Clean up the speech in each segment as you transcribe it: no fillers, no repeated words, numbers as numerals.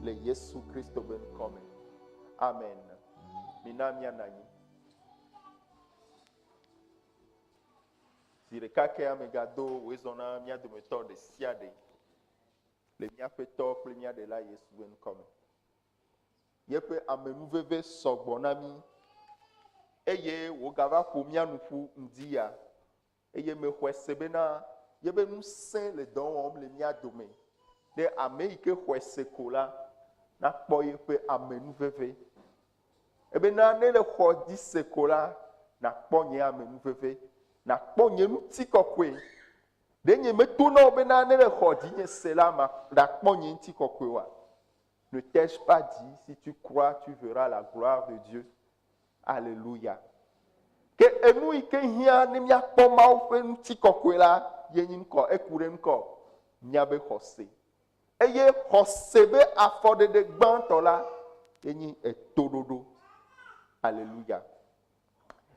le Yesu Kristo ben kome. Amen. Minamia nanyi. Zireka ke amegado wezona mia dometo de siade. Le mia peto kple mia de la Yesu ben kome. Yepe amenuveve sogbonami. Eye wogava ko mia nufu ndia. Eye me hwesebena yebe nu sen le don le mia dome. De ameike hwesekola na kpo yepe amenuveve. Ebe na ne le xɔ di sekola na kpɔ nye amenuveve na kpɔ nye nutikɔkɔe de nye meto na be na ne le xɔ di nye se la ma na kpɔ nye nutikɔkɔe wa. Ne t'ai-je pas dit, si tu crois, tu verras la gloire de Dieu. Alléluia. Que enu ike hia ne mia kpɔ Mawu ƒe nutikɔkɔe la ye nyi ŋkɔ eku ɖe ŋkɔ mia be xɔse. Eye xɔse be afɔɖeɖe gbãtɔ la ye nyi etoɖoɖo. Alléluia.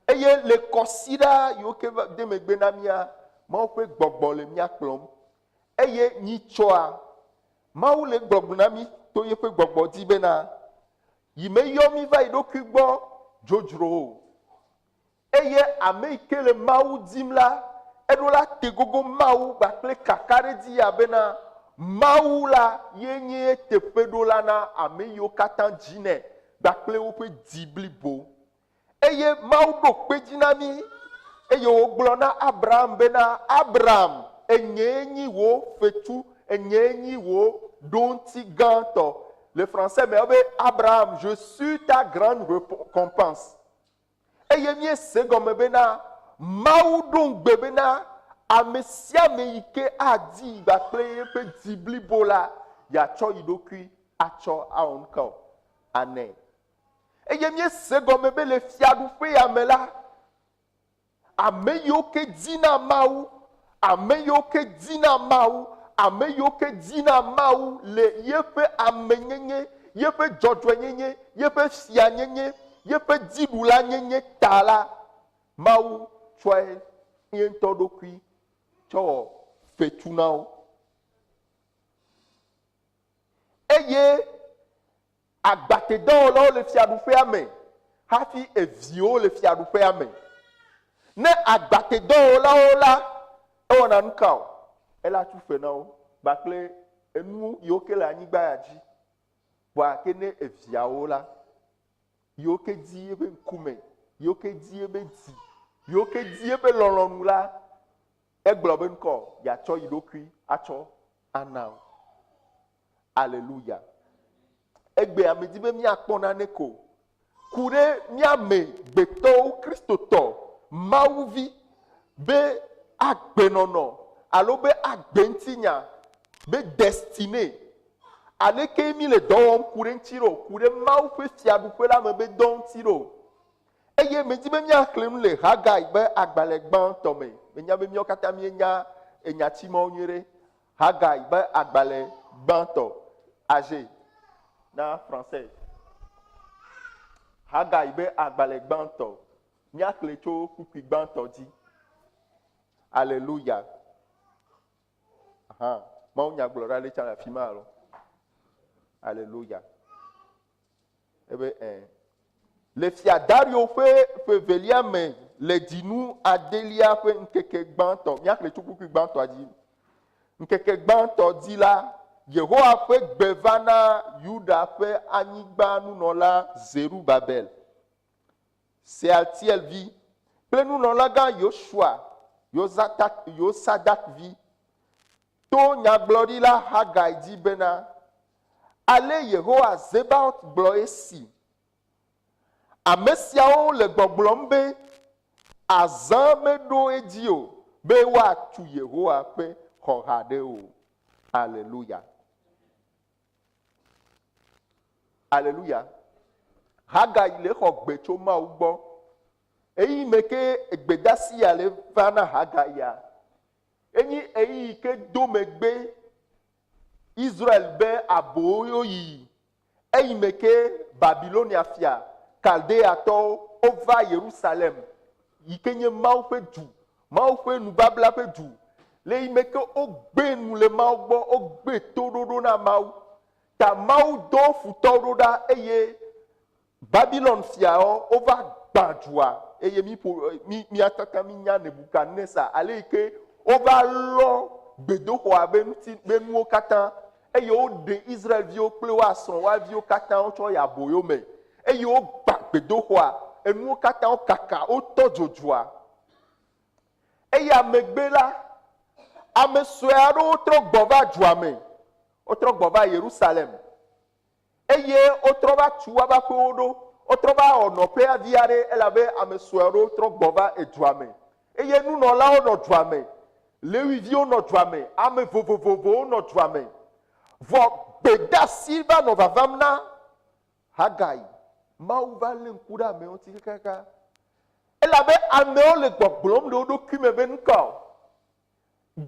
Eye le kɔsiɖa yiwo ke de megbe na mia, Mawu ƒe gbɔgbɔ le mia kplɔm. Eye nyitsɔa, Mawu le gbɔgblɔ na mi to yeƒe gbɔgbɔ dzi bena yi me yɔ mi va yi ɖokui gbɔ dzodzro o. Eye ame yi ke le Mawu dim la, eɖo la te gogo Mawu kpakple kaka ɖe dzi ya bena Mawu la ye nye teƒeɖola na ame yiwo katã dzinɛ kpakple woƒe dzi blibo. Eye Mawu ɖo kpe dzi na mi eye wògblɔ na Abraham bena Abraham enye nyi wò fetu, enye nyi wò ɖoŋuti gãtɔ. Le français me be Abraham, je suis ta grande récompense. Eye mie se gɔme bena Mawu ɖo ŋgbe bena ame sia ame yi ke adi kpakple yeƒe dzi blibo la yeatsɔ yi ɖokui atsɔ awɔ ŋkɔ anɛ. Eye mie se gɔme be le fiaɖuƒe ya me la, ame yiwo ke dina Mawu, ame yiwo ke dina Mawu, ame yiwo ke dina Mawu le yeƒe amenyenye, yeƒe dzɔdzɔenyenye, yeƒe fianyenye, yeƒe dziɖula nyenye ta la, Mawu tsɔe ye ŋutɔ ɖokui tsɔ wɔ fetu na wo. Eye agbatedɔwɔlawo le fiaɖuƒea me hafi eviwo le fiaɖuƒea me. Ne agbatedɔwɔlawo la ewɔna nu ka o, ela tu fe na wo kpakple enu yiwo ke le anyigba ya dzi. Vɔa ke ne eviawo la, yiwo ke di yebe ŋkume, yiwo ke di yebe dzi, yiwo ke di yebe lɔlɔ̃nu la, egblɔ be ŋkɔ yeatsɔ yi ɖokui atsɔ ana wo. Alléluia. Egbe ame di be miakpɔ nane ko. Ku ɖe miame gbetɔwo kristotɔ Mawuvi be agbenɔnɔ alo be agbentinya be destiny. Aleke mi le dɔ wɔm ku ɖe ŋuti ɖo, ku ɖe Mawu ƒe fiaɖuƒe la me be dɔ ŋuti ɖo. Eye medi be miaxlẽ nu le Hagai be agbalẽ gbãtɔ me. Menya be míawo katã mienya enyatsimawo nyuie ɖe. Hagai be agbalẽ gbãtɔ. Age na français. Hagai be agbalẽ gbãtɔ. Miaxlẽ tso kpukpui gbãtɔ dzi. Alléluia. Mawu nyagblɔɖa le tsã le afi ma alo. Alléluia. Ebe le fia Dario ƒe ƒevelia me le dzinu adelia ƒe ŋkeke gbãtɔ. Miaxlẽ tso kpukpui gbãtɔa dzi. Ŋkeke gbãtɔ dzi la, Yehowa ƒe gbe va na Yuda ƒe anyigba nunɔla Zerubabel, Sealtiel vi, kple nunɔlagã Yosua, Yosadak vi, to nyagblɔɖila Hagai dzi bena, ale Yehowa Zebaot gblɔ esi. Ame siawo le gbɔgblɔm be azã meɖo edzi o be woatu Yehowa ƒe xɔ haɖe o. Alléluia. Alléluia. Hagai le xɔ gbe tso Mawu gbɔ. Eyi me ke gbedasi ya le va na Hagai ya. Enyi eyi ke do megbe Israel be aboyo yi. Eyi me ke Babilonia fia, Kaldeatɔwo wova Yerusalem. Yi ke nye Mawu ƒe du, Mawu ƒe nubabla ƒe du. Le yi me ke wogbe nu le Mawu gbɔ, wogbe toɖoɖo na Mawu. ta mawu do futɔwo ɖo ɖa eye Babylon fiawo wova gbã dua eye míakaka mínya Nebukadnezar ale yi ke wova lɔ gbedoxɔa be nuwo katã eye woɖe Israelviwo kple wo asrɔ̃ wo aviwo katã wotsɔ yi aboyo me eye wogbã gbedoxɔa enuwo katã wokaka wotɔ dzodzua eye amegbe la ame sue aɖewo trɔ gbɔ va dua me wotrɔ gbɔ va Yerusalem eye wotrɔ va tu woƒe aƒewo ɖo wotrɔ va wɔ nɔƒe avi aɖe elabe ame sue aɖewo trɔ gbɔ va edua me eye nunɔlawo nɔ dua me Leviviwo nɔ dua me ame vovovowo nɔ dua me vɔ gbedeasi va nɔ vavam na Hagai Mawu va lé ŋku ɖe amewo ŋuti kakaka elabe amewo le gbɔgblɔm ɖe wo ɖokui me be ŋkɔ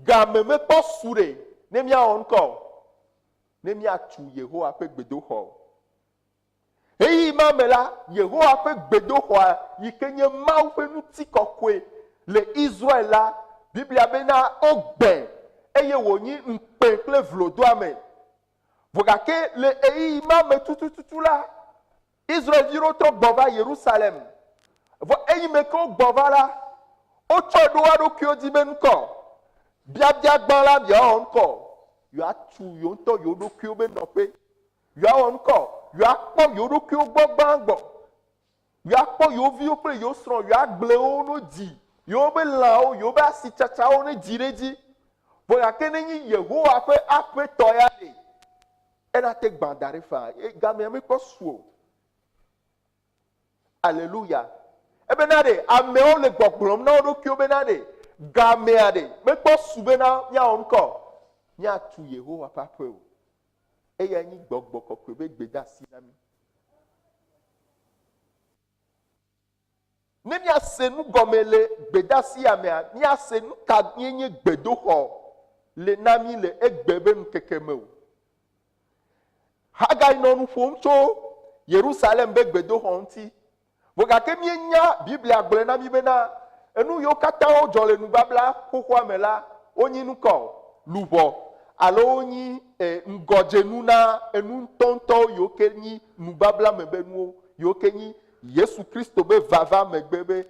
game mekpɔ su ɖe ne míawɔ ŋkɔ ne míatu Yehowa ƒe gbedoxɔ eyi ma me la Yehowa ƒe gbedoxɔa yi ke nye Mawu ƒe ŋutikɔkɔe le Israel la Biblia bena wogbɛ eye wònyi ŋukpe kple vlodoame vɔ gake le eyi ma me tutututu la Israelviwo trɔ gbɔ va Yerusalem vɔ eyi me ke wogbɔ va la wotsɔ ɖo wa ɖokuiwo dzi be ŋkɔ biabia gbã la yewoawɔ ŋkɔ yewoatu yewo ŋutɔ yewo ɖokuiwo be nɔƒe yewoawɔ ŋkɔ yewoakpɔ yewo ɖokuiwo gbɔ gbã gbɔ yewoakpɔ yewo viwo kple yewo srɔ̃ yewoagble wo no dzi yewo be lãwo yewo be asitsatsawo ne dzi ɖe dzi vɔ gake ne nyi Yehowa ƒe aƒetɔ ya ɖe ena te gbã da ɖe faa gamea mekpɔ su o Alléluia. Ebena ɖe amewo le gbɔgblɔm na wo ɖokuiwo bena ɖe gamea ɖe mekpɔ su bena míawɔ ŋkɔ míatu Yehowa ƒe aƒe o eya nyi gbɔgbɔ kɔkɔe be gbedeasi na mí. Ne míase nu gɔme le gbedeasi ya mea míase nu ka nye gbedoxɔ le na mí le egbe be ŋkeke me o. Hagai nɔ nu ƒom tso Yerusalem be gbedoxɔ ŋuti. Vɔ gake míenya Biblia gblɔ na mí bena enu yiwo katã wodzɔ le nubabla xoxoa me la wonyi nukɔ luʋɔ alo wonyi ŋgɔdzenu na enu ŋutɔŋutɔwo yiwo ke nyi nubabla me be nuwo yiwo ke nyi Yesu Kristo be vava megbe be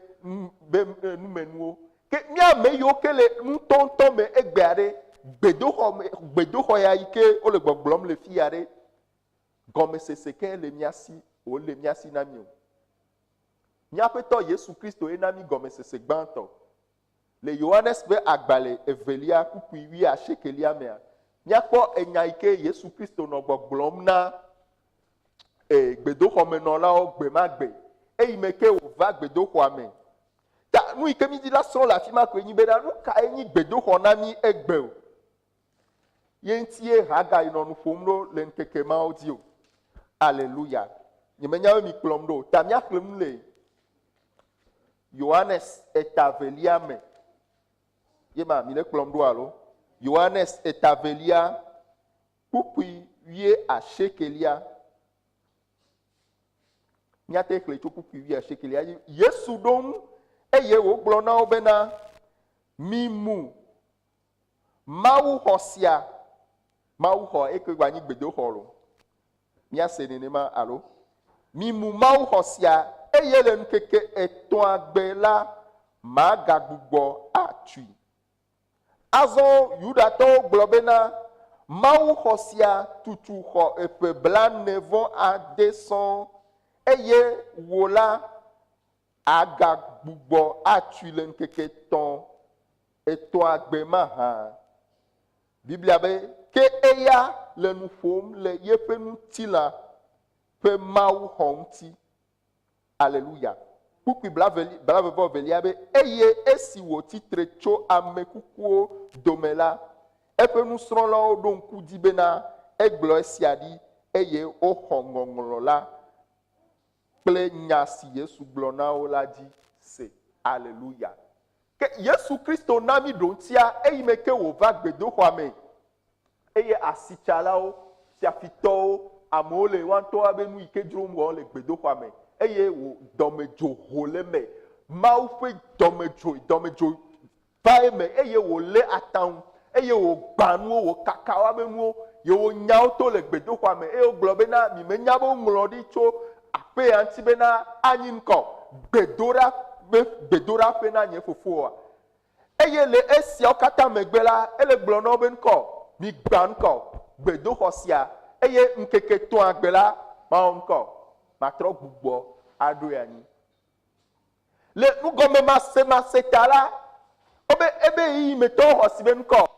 numenuwo ke míame yiwo ke le ŋutɔŋutɔ me egbea ɖe gbedoxɔ ya yi ke wole gbɔgblɔm le fi ya ɖe gɔmesese ke le mía si wòle mía si na mí o. Míaƒe tɔ Yesu Kristo ye na mí gɔmesese gbãtɔ. Le Yohanes ƒe agbalẽ evelia kpukpui 19 mea, míakpɔ enya yi ke Yesu Kristo nɔ gbɔgblɔm na gbedoxɔmenɔlawo gbe ma gbe, eyi me ke wòva gbedoxɔa me. Ta nu yi ke mídi la srɔ̃ le afi ma koe nyi bena nu kae nyi gbedoxɔ na mí egbe o. Ye ŋutie Hagai nɔ nu ƒom ɖo le ŋkeke mawo dzi o. Alléluia. Nyemenya be mi kplɔm ɖo. Ta míaxlẽm le Yohanes etavelia me. Yema mi le kplɔm ɖo alo? Yohanes etavelia kpukpui 19. Míate xlẽ tso kpukpui 19. Yesu ɖo ŋu eye wògblɔ na wo bena mimu Mawu xɔ sia. Mawu xɔ eke gba nyi gbedoxɔ lo. Míase nenema alo? Mimu Mawu xɔ sia eye le ŋkeke 3 gbe la magagbugbɔ atui. Azɔ Yudatɔwo gblɔ bena Mawu xɔ sia tutu xɔ eƒe 40 sɔŋ eye wò la agagbugbɔ atui le ŋkeke 3 gbe ma hã. Biblia be ke eya le nu ƒom le yeƒe ŋutilã ƒe Mawu xɔ ŋuti. Alléluia. Kpukpui 22 be eye esi wòtitre tso ame kukuwo dome la, eƒe nusrɔ̃lawo ɖo ŋku dzi bena egblɔ esia ɖi eye woxɔ ŋɔŋlɔ la kple nya si Yesu gblɔ na wo la dzi se. Alléluia. Ke Yesu Kristo na mí ɖo ŋutia eyi me ke wòva gbedoxɔa me eye asitsalawo, fiafitɔwo, amewo le woantɔwo be nu yi ke dzrom wɔ le gbedoxɔa me eye wò dɔmedzo ho le me. Mawu ƒe dɔmedzo va eme eye wòlé ataŋu eye wògbã nuwo wòkaka woabe nuwo yewo nyawo to le gbedoxɔa me eye wogblɔ bena mi menya be woŋlɔ ɖi tso aƒe ya ŋuti bena anyi ŋkɔ gbedoɖaƒe na nye fofoa eye le esiawo katã megbe la ele gblɔ na wo be ŋkɔ mi gba ŋkɔ gbedoxɔ sia eye ŋkeke 3 gbe la mawo ŋkɔ matrɔ gbugbɔ aɖoe anyi le nugɔme mase ta la ebe yi metɔwo xɔ si be ŋkɔ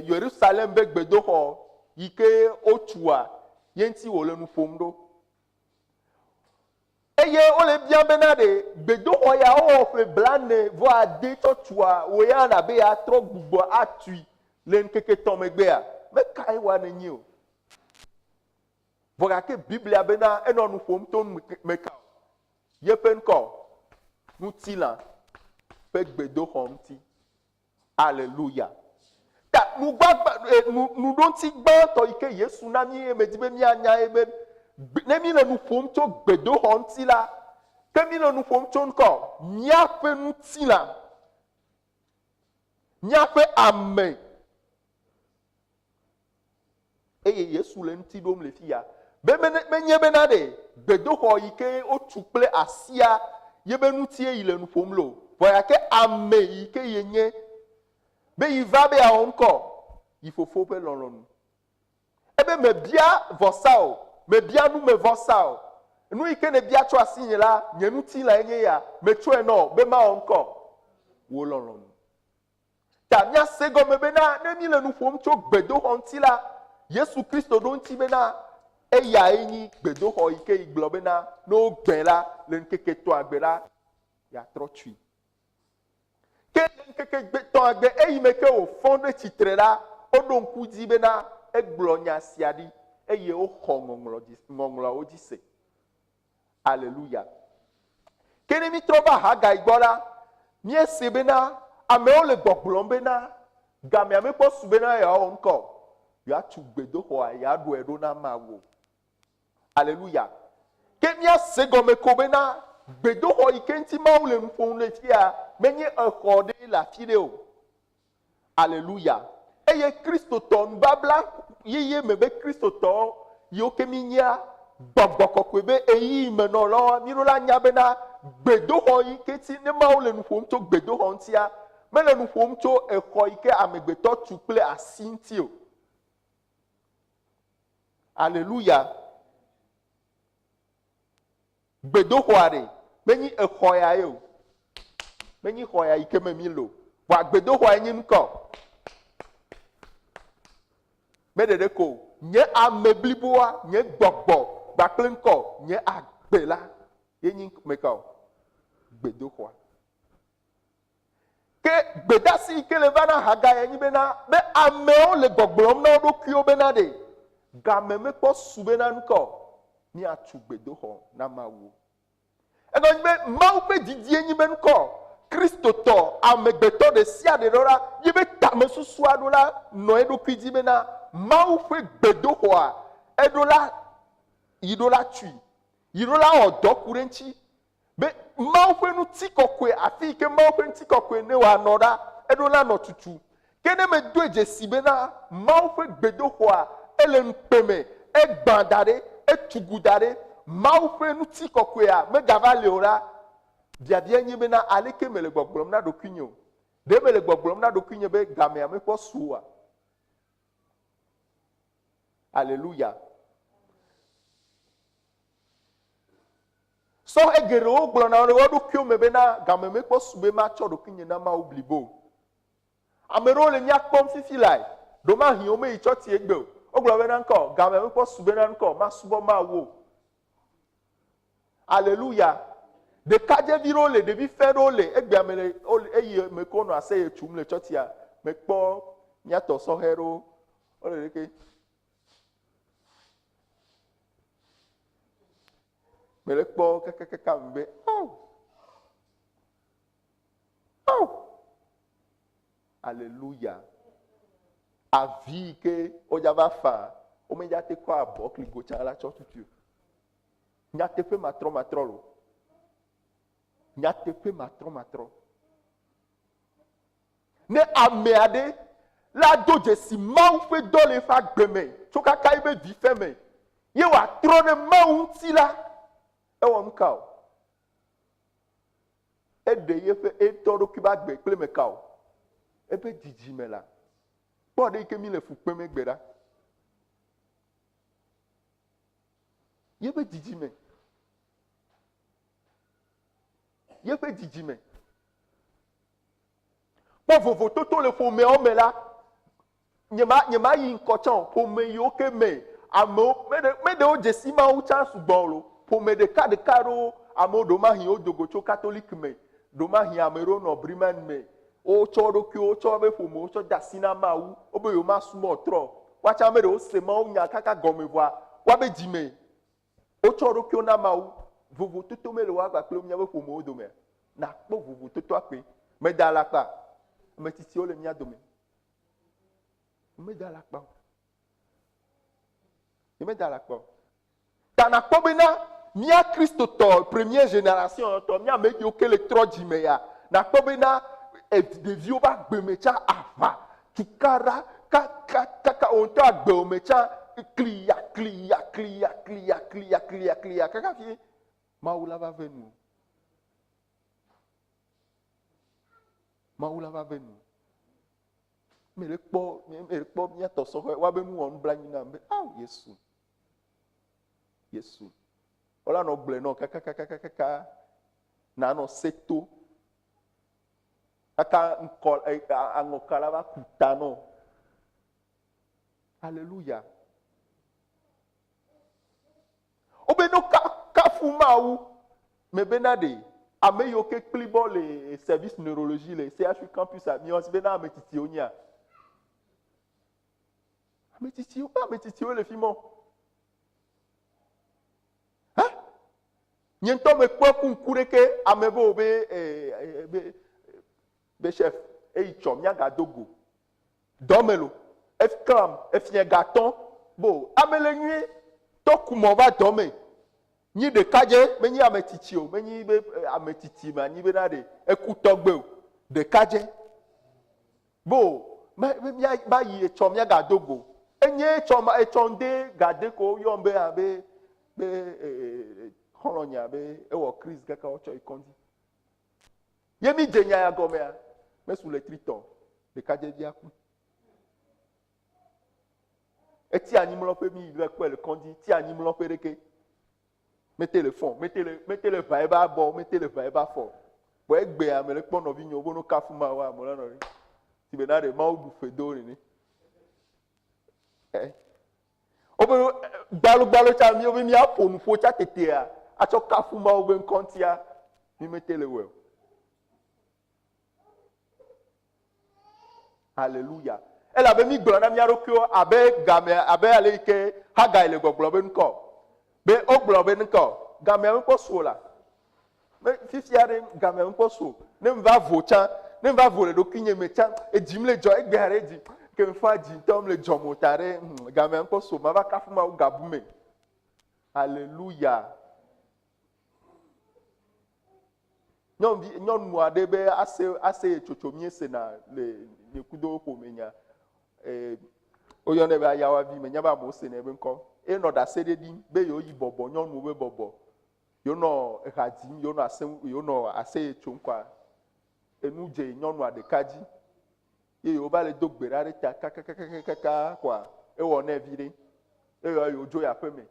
Yerusalem be gbedoxɔ yi ke wotua ye ŋuti wòle nu ƒom ɖo eye wole bia bena ɖe gbedoxɔ ya wowɔ ƒe 40 tsɔ tua wò ya nabe ya trɔ gbugbɔ atui le ŋkeke 3 megbea mekae wa nenyi o vɔ gake Biblia bena enɔ nu ƒom to meka yeƒe ŋkɔ ŋutilã ƒe gbedoxɔ ŋuti aleluya ta nuɖoŋti gbãtɔ yi ke Yesu na mi medi be mianya ye be ne mi le nu ƒom tso gbedoxɔ ŋuti la ke mi le nu ƒom tso ŋkɔ míaƒe ŋutilã míaƒe ame eye Yesu le ŋuti ɖom le fi ya menye bena ɖe gbedoxɔ yi ke wotu kple asia ye be ŋutie yi le nu ƒom lo vɔ gake ame yi ke ye nye be yi va be awɔ ŋkɔ yi fofo ƒe lɔlɔ̃nu ebe mebia vɔsa o mebia numevɔsa o nu yi ke ne bia tso asi nye la nye ŋutilã nye ya metsɔe nɔ be mawɔ ŋkɔ wo lɔlɔ̃nu ta míase gɔme bena ne mi le nu ƒom tso gbedoxɔ ŋuti la Yesu Kristo ɖo ŋuti bena eyae nyi gbedoxɔ yi ke yi gblɔ bena ne wogbɛ la le ŋkeke 3 gbe la yeatrɔ tui ke le ŋkeke 3 gbe eyi me ke wòfɔ ɖe tsitre la woɖo ŋku dzi bena egblɔ nya sia ɖi eye woxɔ ŋɔŋlɔwo dzi se aleluya ke ne mi trɔ va Hagai gbɔ la míese bena amewo le gbɔgblɔm bena gamea mekpɔ su bena yeawɔ ŋkɔ yeatu gbedoxɔa yeaɖoe ɖo na Mawu aleluya ke míase gɔme ko bena gbedoxɔ yi ke ŋuti Mawu le nu ƒom le fia menye exɔ ɖe le afi ɖe o aleluya eye kristotɔ nubabla yeye me be kristotɔ yiwo ke mi nyia gbɔgbɔ kɔkɔe be eyi menɔlawo mi ɖo la nya bena gbedoxɔ yi ke ti ne Mawu le nu ƒom tso gbedoxɔ ŋutia mele nu ƒom tso exɔ yi ke amegbetɔ tu kple asi ŋuti o aleluya gbedoxɔa ɖe menyi exɔ ya ye o menyi xɔ ya yi ke me mi lo wa gbedoxɔa nye ŋkɔ me ɖeɖe ko nye ame bliboa nye gbɔgbɔ kpakple ŋkɔ nye agbe la ye nyi meka o gbedoxɔa ke gbedasi yi ke le va na Hagai nyi bena be amewo le gbɔgblɔm na wo ɖokuiwo bena ɖe game mekpɔ su bena ŋkɔ míatu gbedoxɔ na Mawu egɔnyi be Mawu ƒe didie nyi be ŋkɔ kristotɔ amegbetɔ ɖe sia ɖe ɖo la yi be tame susu aɖo la nɔ eɖokui dzi bena Mawu ƒe gbedoxɔa eɖo la yi ɖo la tui yi ɖo la wɔ dɔ ku ɖe ŋuti be Mawu ƒe ŋutikɔkɔe afi yi ke Mawu ƒe ŋutikɔkɔe ne wòanɔ ɖa eɖo la nɔ tutu ke ne medoe dzesi bena Mawu ƒe gbedoxɔa ele ŋukpe me egbã da ɖe etugu da ɖe Mawu ƒe ŋutikɔkɔea megava le o la biabia nye bena aleke mele gbɔgblɔm na ɖokuinye o ɖe mele gbɔgblɔm na ɖokuinye be gamea mekpɔ su oa aleluya sɔhe geɖewo gblɔna le wo ɖokuiwo me bena game mekpɔ su be matsɔ ɖokuinye na Mawu blibo ame ɖewo le mía kpɔm fifi lae ɖomahi wo meyi tsɔti egbe o wogblɔ bena ŋkɔ game mekpɔ su bena ŋkɔ masubɔ Mawu o aleluya ɖekadzevi ɖewo le ɖevi fɛ ɖewo le egbea me le eye me ko nɔ aseye tum le tsɔtia mekpɔ míatɔ sɔhe ɖewo wole ɖeke mele kpɔ kakakaka me be aleluya avi ke wodava fa womedza te kɔ abɔ kligo tsa la tsɔ tutu nyateƒe matrɔ lo nyateƒe matrɔ ne ame aɖe la do dzesi mawu ƒe dɔ le eƒe agbe me tso kaka ebe vi fe me ye wòatrɔ ɖe mawu ŋuti la ewɔ nu ka o eɖe yeƒe etɔ ɖokui be agbe kple me ka o ebe dzidzime la kpɔ ɖe yi ke mi le fu kpem egbe ɖa yeƒe dzidzime yeƒe dzidzime kpɔ vovototo le ƒomeawo me la nyema yi ŋkɔ tsã o ƒome yiwo ke me amewo meɖewo dzesi mawu tsã sugbɔ lo ƒome ɖeka ɖewo amewo ɖomahi wo dogo tso katolik me ɖomahi ame ɖewo nɔ briman me wotsɔ ɖokuiwo wotsɔ wobe ƒomewo tsɔ de asi na mawu wobe yewo masubɔ trɔ woatsã ame ɖewo se mawu nya kaka gɔme vɔa woabe dzime wotsɔ ɖokuiwo na mawu vovototo me le woagba kple míaƒe ƒomewo dome nakpɔ vovototoa kpe meda alakpa ame tsitsiwo le mía dome meda alakpa o meda alakpa o ta nakpɔ bena mía kristotɔ première génération tɔ mía ame yiwo ke le trɔ dzime ya nakpɔ bena ɖeviwo ba gbeme tsã ava tukara kaka wontɔ agbewo me tsã kliya kaka fi mawu la va ve nu mawu la va ve nu me kpɔ míatɔ sɔhɔ woabe nu wɔ nublanui nam be aw yesu wòla nɔ gblẽ nɔ kakakakaka nanɔ seto kaka ŋkɔ aŋɔka la va ku ta nɔ Alléluia. Obeno kafu mawu me bena de ame yiwo ke kpli bɔ le service neurologie le CHU campus Amiens bena ame titiwo nya. Ame titiwo le fi mɔ. Hein? Nye ŋutɔ me kpɔ kunku ɖeke ame be wo be chef eyi tsɔ miaga dogo. Dɔmelo. Efkram, efia gatɔn, bo, ame le nyui, to kumɔ va dɔme. Nyi ɖekadze, menyi ame tsitsi o, menyi be ame tsitsi ma nyi be na ɖe eku tɔgbe o, ɖekadze. Bo, ma yi etsɔ mia gadogo. Enye etsɔ ŋde gade ko yɔm be abe xɔlɔnya be ewɔ crise kaka wotsɔ yi kɔndzi. Ye mi dze nya ya gɔmea, mesu le tritɔ, ɖekadze via ku. Eti anyimlɔƒe mi le kpɔe le kɔndzi, ti anyimlɔƒe ɖeke. Mete le fɔn, mete le va ebe abɔ, mete le va ebe afɔ. Bo egbe ame le kpɔ nɔvi nyo bo no kafu ma wa ame la nɔ ri. Ti be na ɖe mawu ɖu fe do nene. Wobe gbalo tsa mi wobe miaƒo nuƒo tsa tetea atsɔ kafu mawu be ŋkɔntia mi mete le wɔ. Alléluia. Elabe mi gblɔ na mia ɖokuiwo abe game abe ale yi ke Hagai le gbɔgblɔ be ŋkɔ be o gblɔ be ŋkɔ gamea ŋkɔ so la me fifia ɖe gamea ŋkɔ so ne m va vo tsã ne m va vo le ɖokui nye me tsã edzim le dzɔ egbea ɖe dzi ke m fa dzitɔ m le dzɔmo ta ɖe gamea ŋkɔ so ma va kafu ma wo gabu me. Alléluia. Nyɔnu aɖe be ase tsotso mi sena le kudo ƒome nya. Oyɔnɛ be ayawavi me nya be amewo se ne be ŋkɔ enɔ ɖase ɖe ɖim be yewo yi bɔbɔ nyɔnuwo be bɔbɔ yewo nɔ eha dzim yewo nɔ aseye tsom kɔa enu dze nyɔnua ɖeka dzi ye yewo va le do gbe ɖa ɖe ta kakakaka kɔa ewɔ nɛ vi ɖe eyɔ yewo dzo yi aƒe me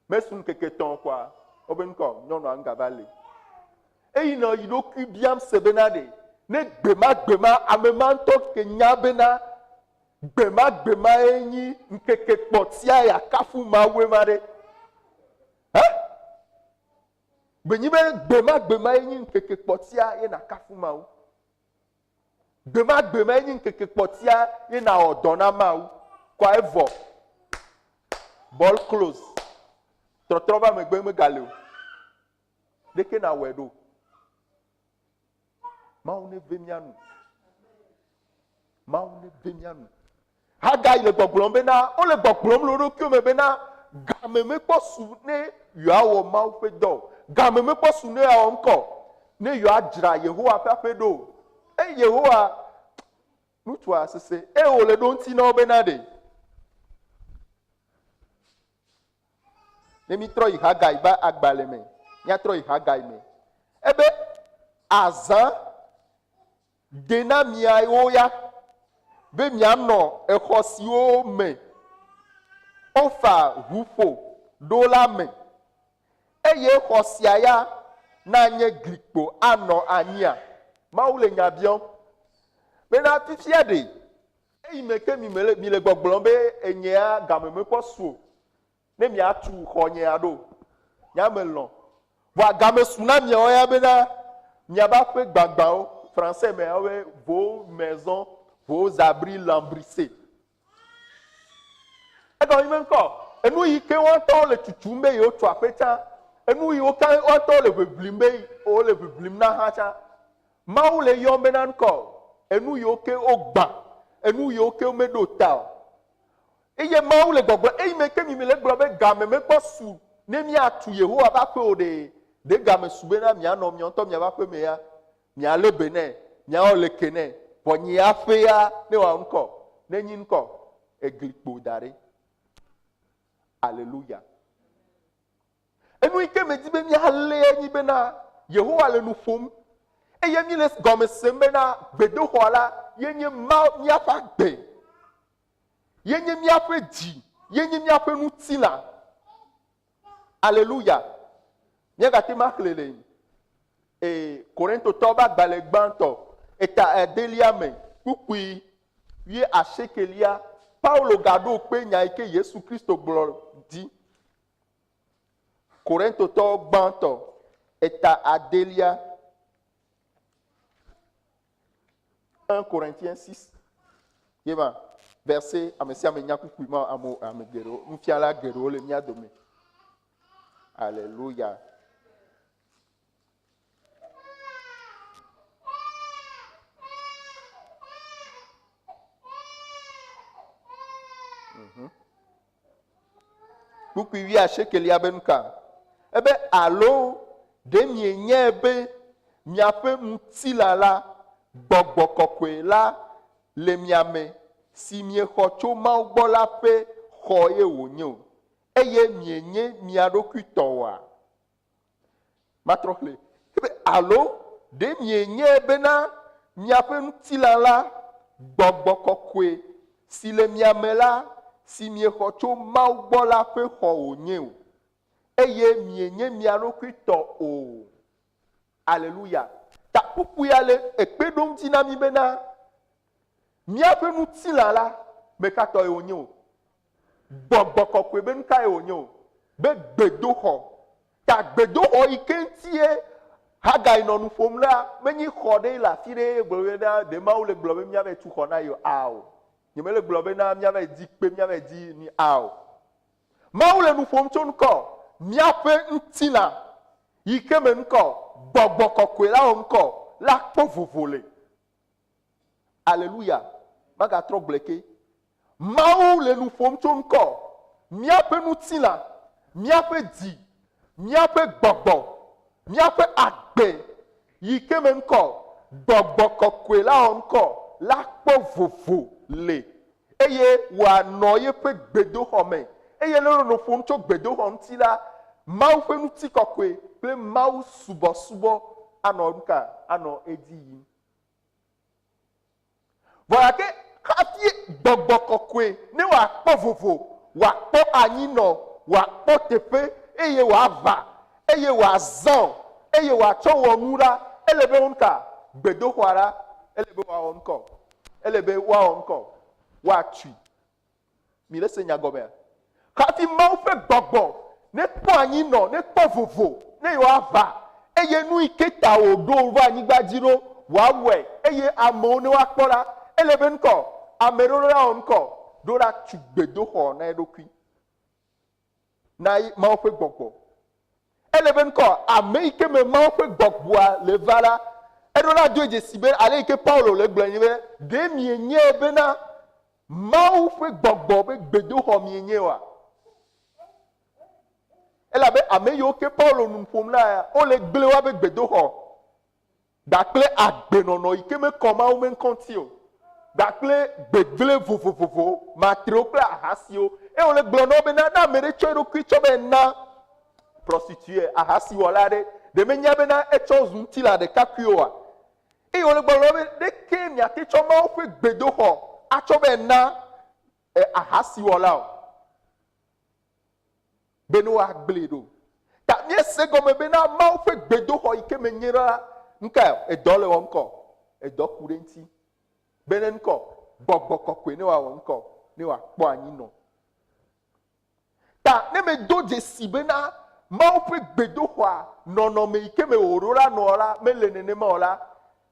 mesu ŋkeke tɔn kɔa wobe ŋkɔ nyɔnua ŋgava le eyinɔ yi ɖokui biam se bena ɖe ne gbema ame ma ŋutɔ ke nya bena gbema ye nyi ŋkeke kpɔtia ya kafu mawu ma ɖe. Gbenyi be gbema ye nyi ŋkeke kpɔtia ye na kafu mawu. Gbema ye nyi ŋkeke kpɔtia ye na wɔ dɔ na mawu. Kɔa evɔ. Ball close. Trɔtrɔ va megbe megale o. Ɖeke na wɔe ɖo. Mawu ne ve mia nu. Mawu ne ve mia nu. Hagai le gbɔgblɔm bena wo le gbɔgblɔm le ɖokuiwo me bena game mekpɔ su ne yewoawɔ mawu ƒe dɔ game mekpɔ su ne yewoawɔ ŋkɔ ne yewoadzra Yehowa ƒe aƒe ɖo eye Yehowa Ŋutsu asese. E wòle ɖo ŋuti na wo bena ɖe. Ne mi trɔ yi Hagai ba agbalẽ me. Míatrɔ yi Hagai me. Ebe azã de na miawo ya be mianɔ exɔ siwo me wofa ʋu ƒo ɖo la me. Eye xɔ sia ya na nye glikpo anɔ anyia. Mawu le nya biɔm. Bena fifia ɖe. Eyi me ke mi le gbɔgblɔm be enyea game mekpɔ su o. Ne miatu xɔ nyea ɖo. Nyame lɔ̃. Vɔa game su na miawo ya bena miaba ƒe gbagbawo. Français me awe vos maisons, vos abris lambrissés. Ego ime nkɔ. Enu yi ke wɔntɔwo le tutum be yewo tu aƒetsa. Enu yi wɔntɔwo le ʋeʋlim be wole ʋeʋlim na hã tsa. Mawu le yɔm bena nkɔ. Enu yiwo ke wogbã. Enu yiwo ke womeɖo ta o. Eye Mawu le gbɔgblɔ. Eyi me ke mi le gblɔ be game mekpɔ su ne miatu Yehowa ƒe aƒe o de game su bena mianɔ miawo ŋutɔ miaƒe aƒe me ya. Miale be nɛ. Miawo le ke nɛ. Vɔ nye aƒe ya ne wɔ ŋkɔ. Ne nyi ŋkɔ. Eglikpo da ɖe. Alléluia. Enu yi ke me di be miale nyi bena Yehowa le nu ƒom. Eye mi le gɔme sem bena gbedoxɔ la ye nye miaƒe agbe. Ye nye miaƒe dzi. Ye nye miaƒe ŋutilã. Alléluia. Míagate ma xlẽ le Korintotɔwo ƒe agbalẽ gbãtɔ eta edelia me kpukpui 19. Paulo gaɖo kpe nya yi ke Yesu Kristo gblɔ di. Korintotɔwo gbãtɔ eta adelia. 1 Corinthiens 6. Yema verset amesi ame nya kpukpui ma ame geɖewo nufiala geɖewo le mia dome. Alléluia. Kpukpui 19 be nuka. Ebe alo de mienye be miaƒe ŋutilã la gbɔgbɔ kɔkɔe la le miame si miexɔ tso Mawu gbɔ la ƒe xɔ ye wònye o. Eye mienye mia ɖokui tɔwoa. Matrɔ xlẽ. Ebe alo de mienye bena miaƒe ŋutilã la gbɔgbɔ kɔkɔe si le miame la si miexɔ tso Mawu gbɔ la ƒe xɔ wònye o. Eye mienye mia ɖokui tɔ o. Alléluia. Ta kpukpui ya le ekpe ɖom dzi na mi bena míaƒe ŋutilã la mekatɔ ye wònye o. Gbɔgbɔ kɔkɔe be nuka ye wònye o. Be gbedoxɔ. Ta gbedoxɔ yi ke ŋutie Hagai nɔ nu ƒom la menye xɔ ɖe le afi ɖe gblɔ bena de Mawu le gblɔ be míava tu xɔ na yewo o. Nyeme le gblɔ bena míava di kpe míava di ni o. Mawu le nu ƒom tso ŋkɔ míaƒe ŋutilã yi ke me ŋkɔ gbɔgbɔ kɔkɔe la wo ŋkɔ la kpɔ vovo le. Alléluia. Magatrɔ gbleke. Mawu le nu ƒom tso ŋkɔ míaƒe ŋutilã, míaƒe dzi, míaƒe gbɔgbɔ, míaƒe agbe yi ke me ŋkɔ gbɔgbɔ kɔkɔe la wo ŋkɔ la kpɔ vovo le. Eye wòanɔ yeƒe gbedoxɔ me. Eye ne nu ƒom tso gbedoxɔ ŋuti la, Mawu ƒe ŋuti kɔkɔe kple Mawu subɔsubɔ anɔ nuka anɔ edzi yim. Vɔa ke hafi gbɔgbɔ kɔkɔe ne wòakpɔ vovo, wòakpɔ anyinɔ, wòakpɔ teƒe, eye wòava, eye wòazɔ, eye wòatsɔ wɔ nu la, ele be nuka gbedoxɔa la, ele be wòawɔ ŋkɔ, ele be wòawɔ ŋkɔ, wòatui. Mi le se nyagɔmea. Hafi Mawu ƒe gbɔgbɔ ne kpɔ anyinɔ, ne kpɔ vovo, ne wòava, eye nu yi ke ta wòɖo va anyigba dzi ɖo, wòawɔe, eye amewo ne wòakpɔ la, ele be ŋkɔ, ame ɖewo la wɔ ŋkɔ, ɖo la tu gbedoxɔ na eɖokui. Na Mawu ƒe gbɔgbɔ. Ele be ŋkɔ, ame yi ke me Mawu ƒe gbɔgbɔa le va la, eɖo la do dzesi be ale yi ke Paulo le gblɔ nyi be de mienye bena Mawu ƒe gbɔgbɔ be gbedoxɔ mienye oa. Elabe ame yiwo ke Paulo nu ƒom la ya, wole gble wa be gbedoxɔ. Dakple agbenɔnɔ yi ke mekɔ Mawu me ŋkɔ ŋuti o. gakple gbegble vovovovo matro kple ahasio e wole gblɔ no be na ame ɖe tsɔ eɖokui tsɔ be na prostitue ahasiwɔla ɖe ɖe menya be na etsɔ zu ŋutila ɖekakpui oa eye wole gblɔ no be ɖeke miate tsɔ mawo ƒe gbedoxɔ atsɔ be na ahasiwɔla o be ne woagblẽ ɖo ta miese gɔme be na mawo ƒe gbedoxɔ yi ke menye la nuka edɔ le wɔm kɔ edɔ ku ɖe ŋuti be ne ŋkɔ gbɔgbɔ kɔkɔe ne wòawɔ ŋkɔ ne wòakpɔ anyi nɔ ta ne me do dzesi be na mawo ƒe gbedoxɔa nɔnɔme yi ke me wòɖo la nɔ la mele nenema o la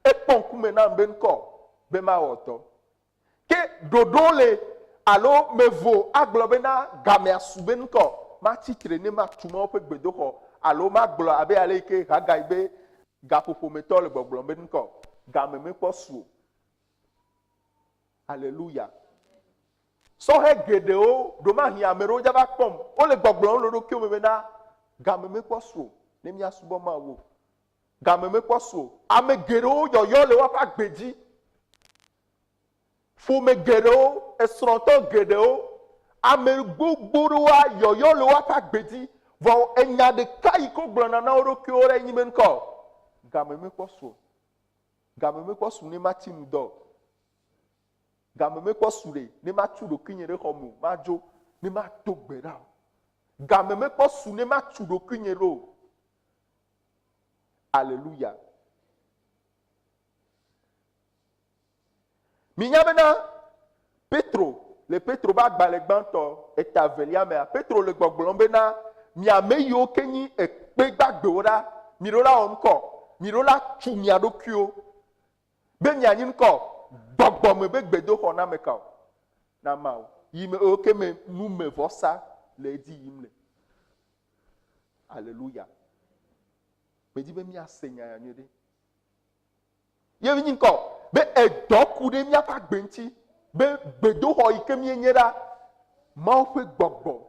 ekpɔ ŋkume nam be ŋkɔ be mawɔ dɔ ke ɖoɖo le alo mevo agblɔ be na gamea su be ŋkɔ matsitre ne matu mawo ƒe gbedoxɔ alo magblɔ abe ale yi ke Hagai be gaƒoƒometɔ le gbɔgblɔm be ŋkɔ game mekpɔ su o. Alléluia. Sɔhɛ geɖewo ɖomahi ame ɖewo dzava kpɔm wole gbɔgblɔm le ɖokuiwo me be na game mekpɔ su o ne míasubɔ Mawu game mekpɔ su o. Ame geɖewo yɔyɔ le woƒe agbe dzi ƒome geɖewo esrɔ̃tɔ geɖewo ame gbogbo ɖewoa yɔyɔ le woƒe agbe dzi vɔ enya ɖeka yi ke gblɔna na wo ɖokuiwo ɖe nyi be ŋkɔ game mekpɔ su o game mekpɔ su ne matsi nu dɔ game mekpɔ su ɖe ne matu ɖokui nye ɖe xɔ me madzo ne mato gbe ɖa o game mekpɔ su ne matu ɖokui nye ɖo. Alléluia. Minya bena Petro le Petro ba agbalẽ gbãtɔ eta velia mea Petro le gbɔgblɔm bena miame yiwo ke nyi ekpe gbagbewo ɖa mi ɖo la wɔ ŋkɔ mi ɖo la tu mia ɖokuiwo be mianyi ŋkɔ gbɔgbɔme be gbedoxɔ na me ka o na Mawu yi me oke me nume vɔsa le edzi yim le. Alléluia. Medi be miase nya nyuie ɖe ye nyi ŋkɔ be edɔ ku ɖe miaƒe agbe ŋuti be gbedoxɔ yi ke mienye ɖa Mawu ƒe gbɔgbɔ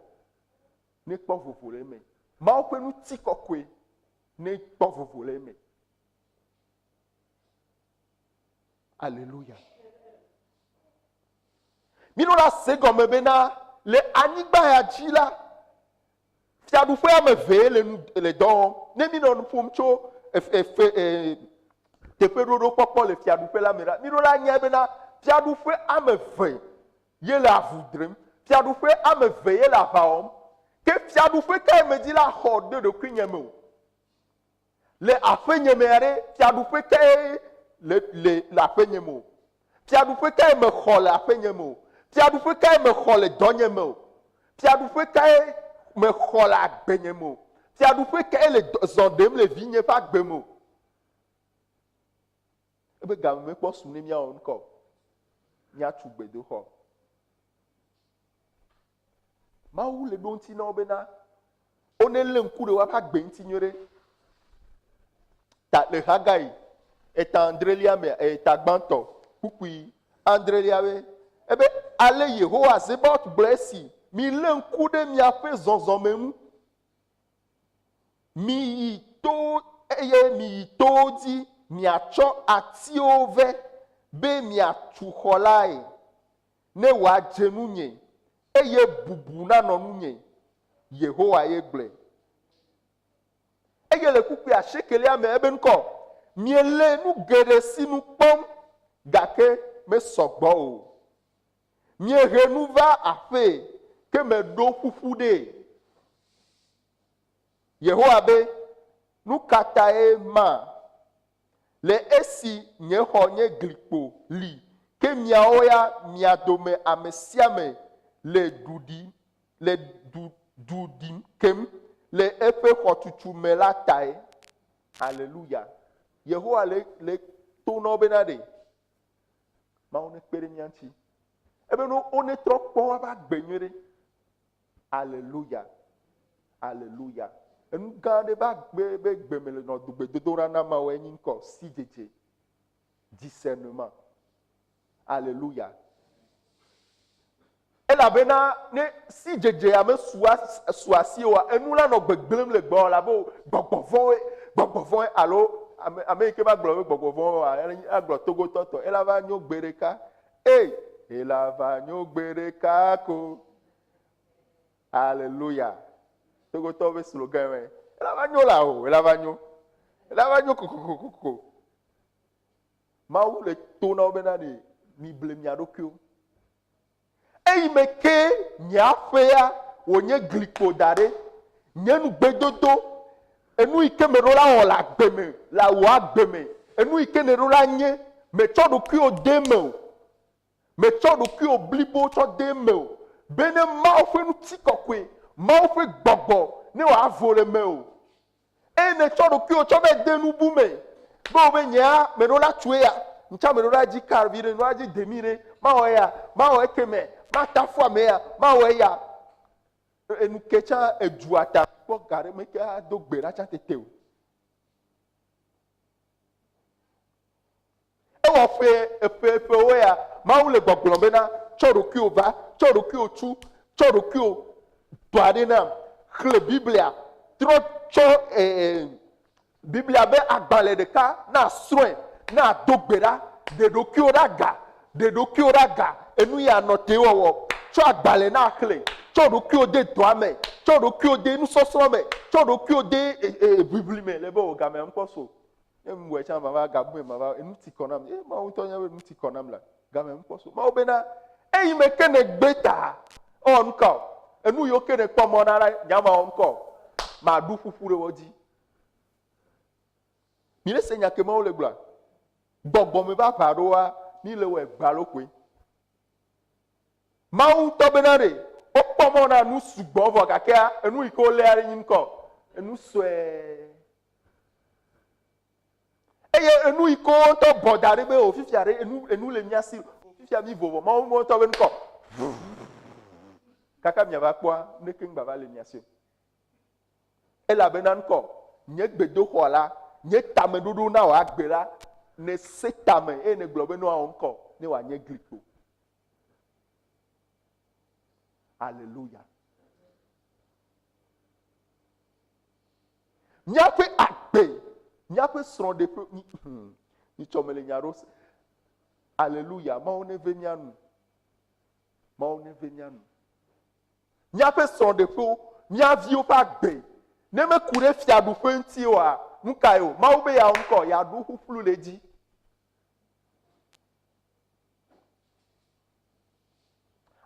ne kpɔ vovo le eme Mawu ƒe ŋutikɔkɔe ne kpɔ vovo le eme. Alléluia. Mino la se gɔme bena le anyigba ya dzi la fiaɖuƒe ame eve le dɔ wɔm ne mi nɔ nu ƒom tso teƒe ɖoɖo kpɔkpɔ le fiaɖuƒe la me la mino la nya bena fiaɖuƒe ame eve ye le avu drem fiaɖuƒe ame eve ye le aʋa wɔm ke fiaɖuƒe ka me dzi la xɔ ɖe ɖokui nye me o le aƒe nye me ɖe fiaɖuƒe ka le aƒe nye me o fiaɖuƒe ka me xɔ le aƒe nye me o fiaɖuƒe ka me xɔ le dɔ nye me o fiaɖuƒe ka me xɔ le agbe nye me o fiaɖuƒe ka le zɔ ɖem le vinye ƒe agbe me o ebe game mekpɔ su ne miawɔ ŋkɔ miatu gbedoxɔ. Mawu le ɖo ŋuti na wo bena wone lé ŋku ɖe woƒe agbe ŋuti nyuie ɖe ta le Hagai eta adrelia me eta gbãtɔ kpukpui adrelia be ebe ale Yehowa Zebaot gblɔ esi mi lé ŋku ɖe miaƒe zɔzɔme ŋu mi yi to eye mi yi towo dzi miatsɔ atiwo ve be miatu xɔ lae ne wòadze nunye eye bubu nanɔ nunye Yehowa ye gblɔe eye le kpukpui asiekelia me ebe ŋkɔ miele nu geɖe sinu kpɔm gake mesɔgbɔ o miehe nu va aƒe ke meɖo ƒuƒu ɖe Yehowa be nu ka tae ma le esi nye xɔ nye glikpo li ke miawo ya mia dome ame sia ame le ɖuɖim kem le eƒe xɔtutu me la tae. Alléluia. Yehowa le to na wo bena ɖe Mawu ne kpe ɖe mia ŋuti ebe no one trɔ kpɔ woƒe agbe nyuie ɖe. Alléluia. Alléluia. Enu gã aɖe be gbeme le nɔ gbedodoɖa na Mawu enyi ŋkɔ si dzedze discernement. Alléluia. Elabena ne si dzedzea me su asi oa enu la nɔ gbegblẽm le gbɔ la be gbɔgbɔvɔe alo ame yi ke va gblɔ be gbɔgbɔvɔe agblɔ togotɔtɔ ela va nyo gbe ɖeka Hey, elavanyo gbere kako. Alléluia. Togo tobe slogan ouais. Elavanyo là oh, elavanyo. Elavanyo koko. Ma ou le tona obena de mi blemi adokyo. Hey meke nya fea wonye gliko dare. Nyenu gbedodo. Enu ike merola on la gbeme, la wa gbeme. Enu ike nerola nye me chodo kyo deme. Me chodo kyo blibo cho deme. Bene ma ofe nu tikokwe, ma ofe gbogbo ne wa vole me o. E ne chodo kyo cho be denu bume. Bo be nya me no la tue ya. Ncha me no la ji carvire no aji demire, ma o ya, ma o ekeme, ma tafua me ya, ma o ya. Enu kecha eduata ko gare me ka do gbera cha tete o. E wo fe epe o ya, ma o le gbogbo be na chodo kyo va, chodo kyo chu, chodo kyo badena kle biblia tro cho biblia be agbale de ka na sroe na dogbera de do kyo raga enu ya note wo cho agbale na kle cho do kyo de doame cho do kyo de nu sosro me cho do kyo de bibli me le bo ga me nko so em we cha mama ga bu mama enu ti konam ma o to nya enu ti konam la ga me nko so ma obena eyi me kene gbeta onko enu yo kene pomo nara nyama onko ma du fufure woji mi le senya ke ma o le gba gbogbo me ba paro wa mi le we gba lokwe ma un to benare o pomo na nu sugbo vo kakea enu iko le ari nko enu so eye enu iko to bodare be ofifiare enu le miasi ofifia mi vovo ma mo to ben ko kaka mi va kwa ne king baba le miasi e la benan ko nye gbedo ho la nye tame dudu na wa gbera ne setame e ne globe no onko ne wa nye gliko. Alléluia. Nyape agbe nyape sron de peu ni chomele nyaros. Alléluia. Ma on est venianu. Ma on est venianu. Nyape sron de peu nya vio pa agbe. Ne me kure fiadu fenti wa nkayo ma ube ya onko ya du huflu leji.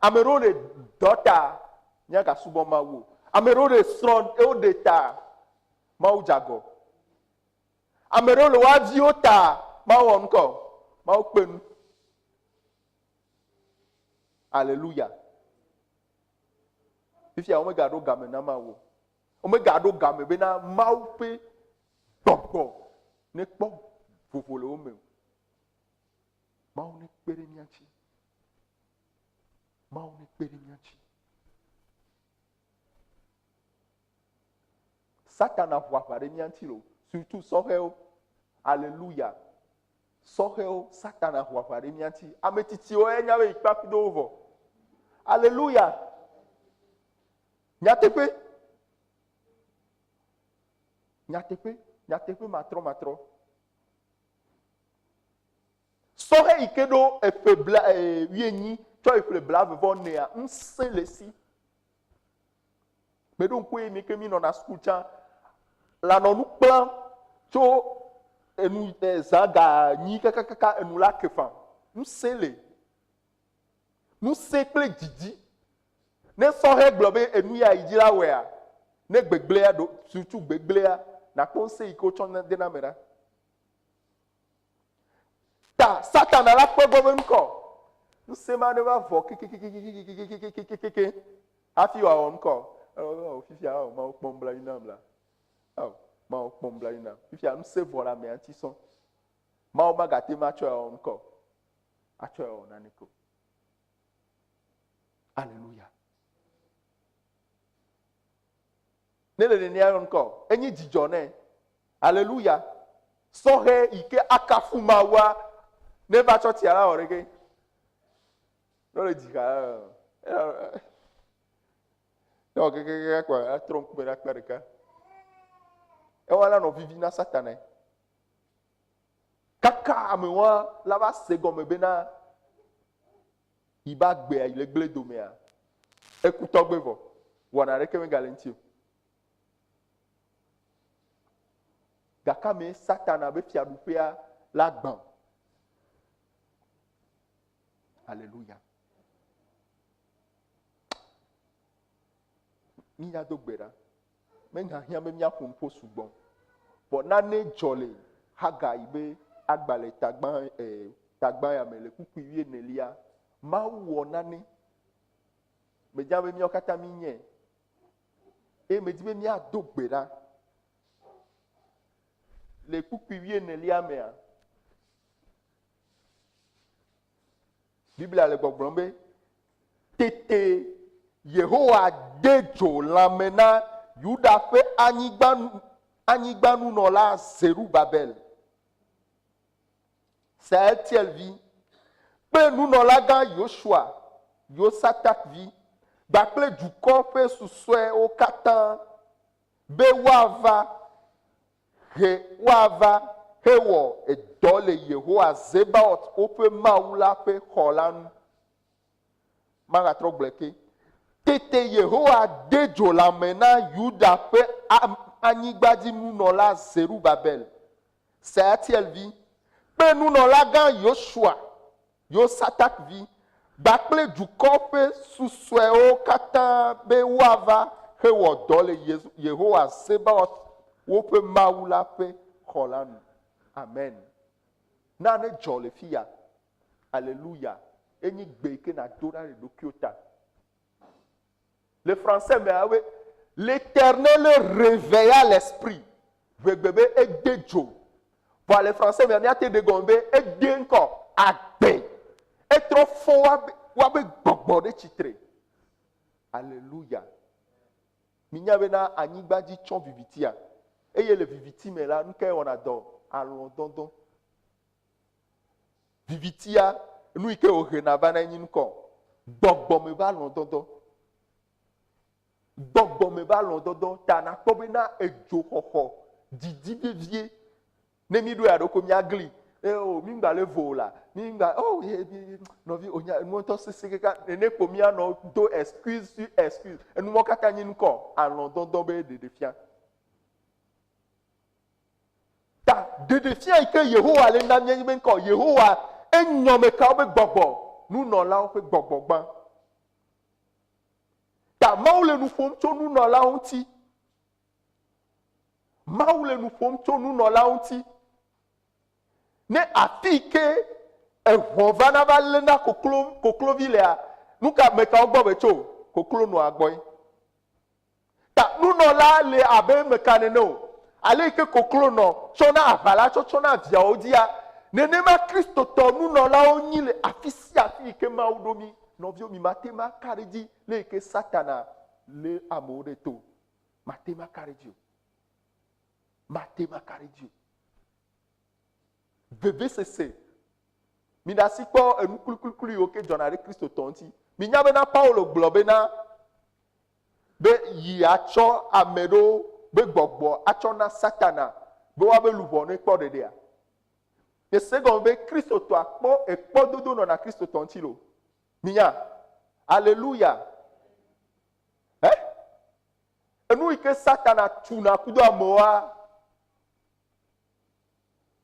Amerone daughter nyaka subo mawo. Amerone son eodeta ma ujago. Amerone wa viota ma onko ma upenu. Alléluia. Ifia omega do game na mawo. Omega do game be na maupe gbogbo ne po fofolo ome. Ma one pere miachi. Ma on est périmètre. Satan a voix par emiantilo, surtout soreo. Alléluia. Soreo, Satan a voix par emianti. Ametitio e nyawe ikpapi do ovo. Alléluia. Nyatepe. Nyatepe matro. Sore ikedo e febla wieni. Tu as le blave vonnéa, un saint lesi. Mais donc, oui, mais que mi non a scoutant, la non nous plan, tu et nous zaga, ni kaka, et nous la kefan. Nous saint le. Nous saint ple didi. Ne saurait glober et nous ya idila wea. Ne beglea, surtout beglea, na conseil ko chon de namera. Ta, Satan a la problème encore. Nous sommes ne va voir afi wa encore fifia ma pombla inam la ma pombla inam fifia nous se voilà mais antison ma ma gâté ma cho encore a cho onaniko. Alléluia. Ne le ne encore enyi dijone. Alléluia. Sohe ike akafumawa ne va cho tiara orege. Non, le dit, non, quoi, trompe, mais la clarica. Et voilà, nous vivons dans Satan. Kaka, mais moi, là-bas, c'est comme bena. il va gbé il est glé doméa écoute bevo wana reke me galentio gakame satana be fiadupea la gban alléluia ni ya do gbera me nga hia me mia pompo sugbon but na ne jolly haga ibe agbale tagban ya mele kuku wie nelia ma wo nani me jabe mi okata mi nye me dibe mi adogbera le kuku wie nelia mea Bible le gbogbo be tete Yehowa dejo lamena Yuda fe anyigbanu no la Zerubabel c'est elle vie pe nous no la gan Joshua Yosatak vie bakle du corps pe suswe o katan be wava hewo e dole Yehowa Zebaot o pe maula pe holan mara tro bleke tete Yehowa dejo la mena Yuda pe anyigbadi mu no la Zerubabel c'est elle vie pe nous no la gan Joshua Yosatak vie bakle du kope suswe o kata be wava hewo dole Yehowa Zebaot wo pe maula pe holanu amen na ne jole fia alléluia eni gbe ke na dora le dokiota le français mais awe l'Éternel réveilla l'esprit vegbebe e dejo pour le français mais a te de gombe e de encore agbe et trop fort wabe gbogbo de chitre alléluia minya bena anigba di chon vivitia eye le viviti me la nke on adore alondondon vivitia nu ike o hena bana nyin ko gbogbo me ba londondon ta na ko bena ejo hoho didi bevie ne mi do ya do ko mi agli o mi ngba le vola mi ngba no vi onya mo to se ka ne ko mi ano do excuse enu mo kata nyin ko alondondon be de fia ta de fia ike Yehowa le na mi ben ko Yehowa enyome ka be gbogbo nu no la o pe gbogbo gban ta maule nu fom to nu no la unti maule nu fom to nu no la unti ne afike ehon vana valena koklo vilea nuka meka ogbo becho koklo no agboy ta nu no la le abe meka ne no ale ke koklo no chona avala chona via odia nenema Kristo to nu no la onyile afisi afike maudomi no vio mi matema kariji le ke satana le amore to matema kariji VVCC minasi ko enu kulikuli oke jonare Kristo tonti minyabe na Paulo globena be yi acho amedo be gbogbo acho na satana be wa be lubo no ekpo dede a e segon be Kristo to ekpo dodo no na Kristo tonti lo minya hallelujah enu ike satana tuna kudo amoa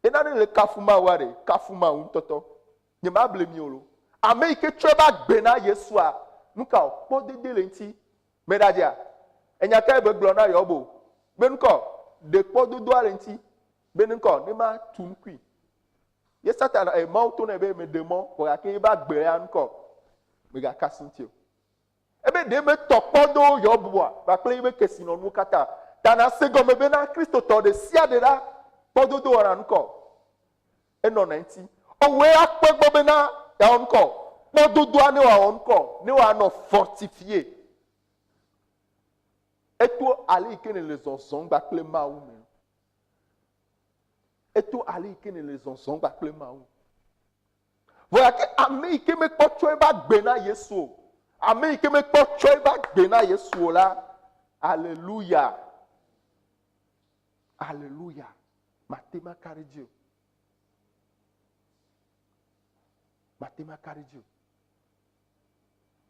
enani le kafuma untoto nyema blemi olo ame ike treba gbena Yesua nuka opo dede lenti medadia enya ka ebe glo na yobo benko de pododo alenti benko ne ma tunkui ye satana e ma to na ebe me demo ko ake ba gbe ya nko me ga kasintio ebe de me topodo yobo a ba kle ebe kesino nu kata tana sego me be na Kristo to de sia de la pododo ora nko eno 90 owe akpegbo be na ya onko pododo ani wa onko ni wa no fortifier eto ali ikene les onson gba kle ma wu me eto ali ikene les onson gba kle ma wu voilà que ame ike me kpotso ba gbe na Yesu ame ike me kpotso ba gbe na Yesu la alléluia matema karidio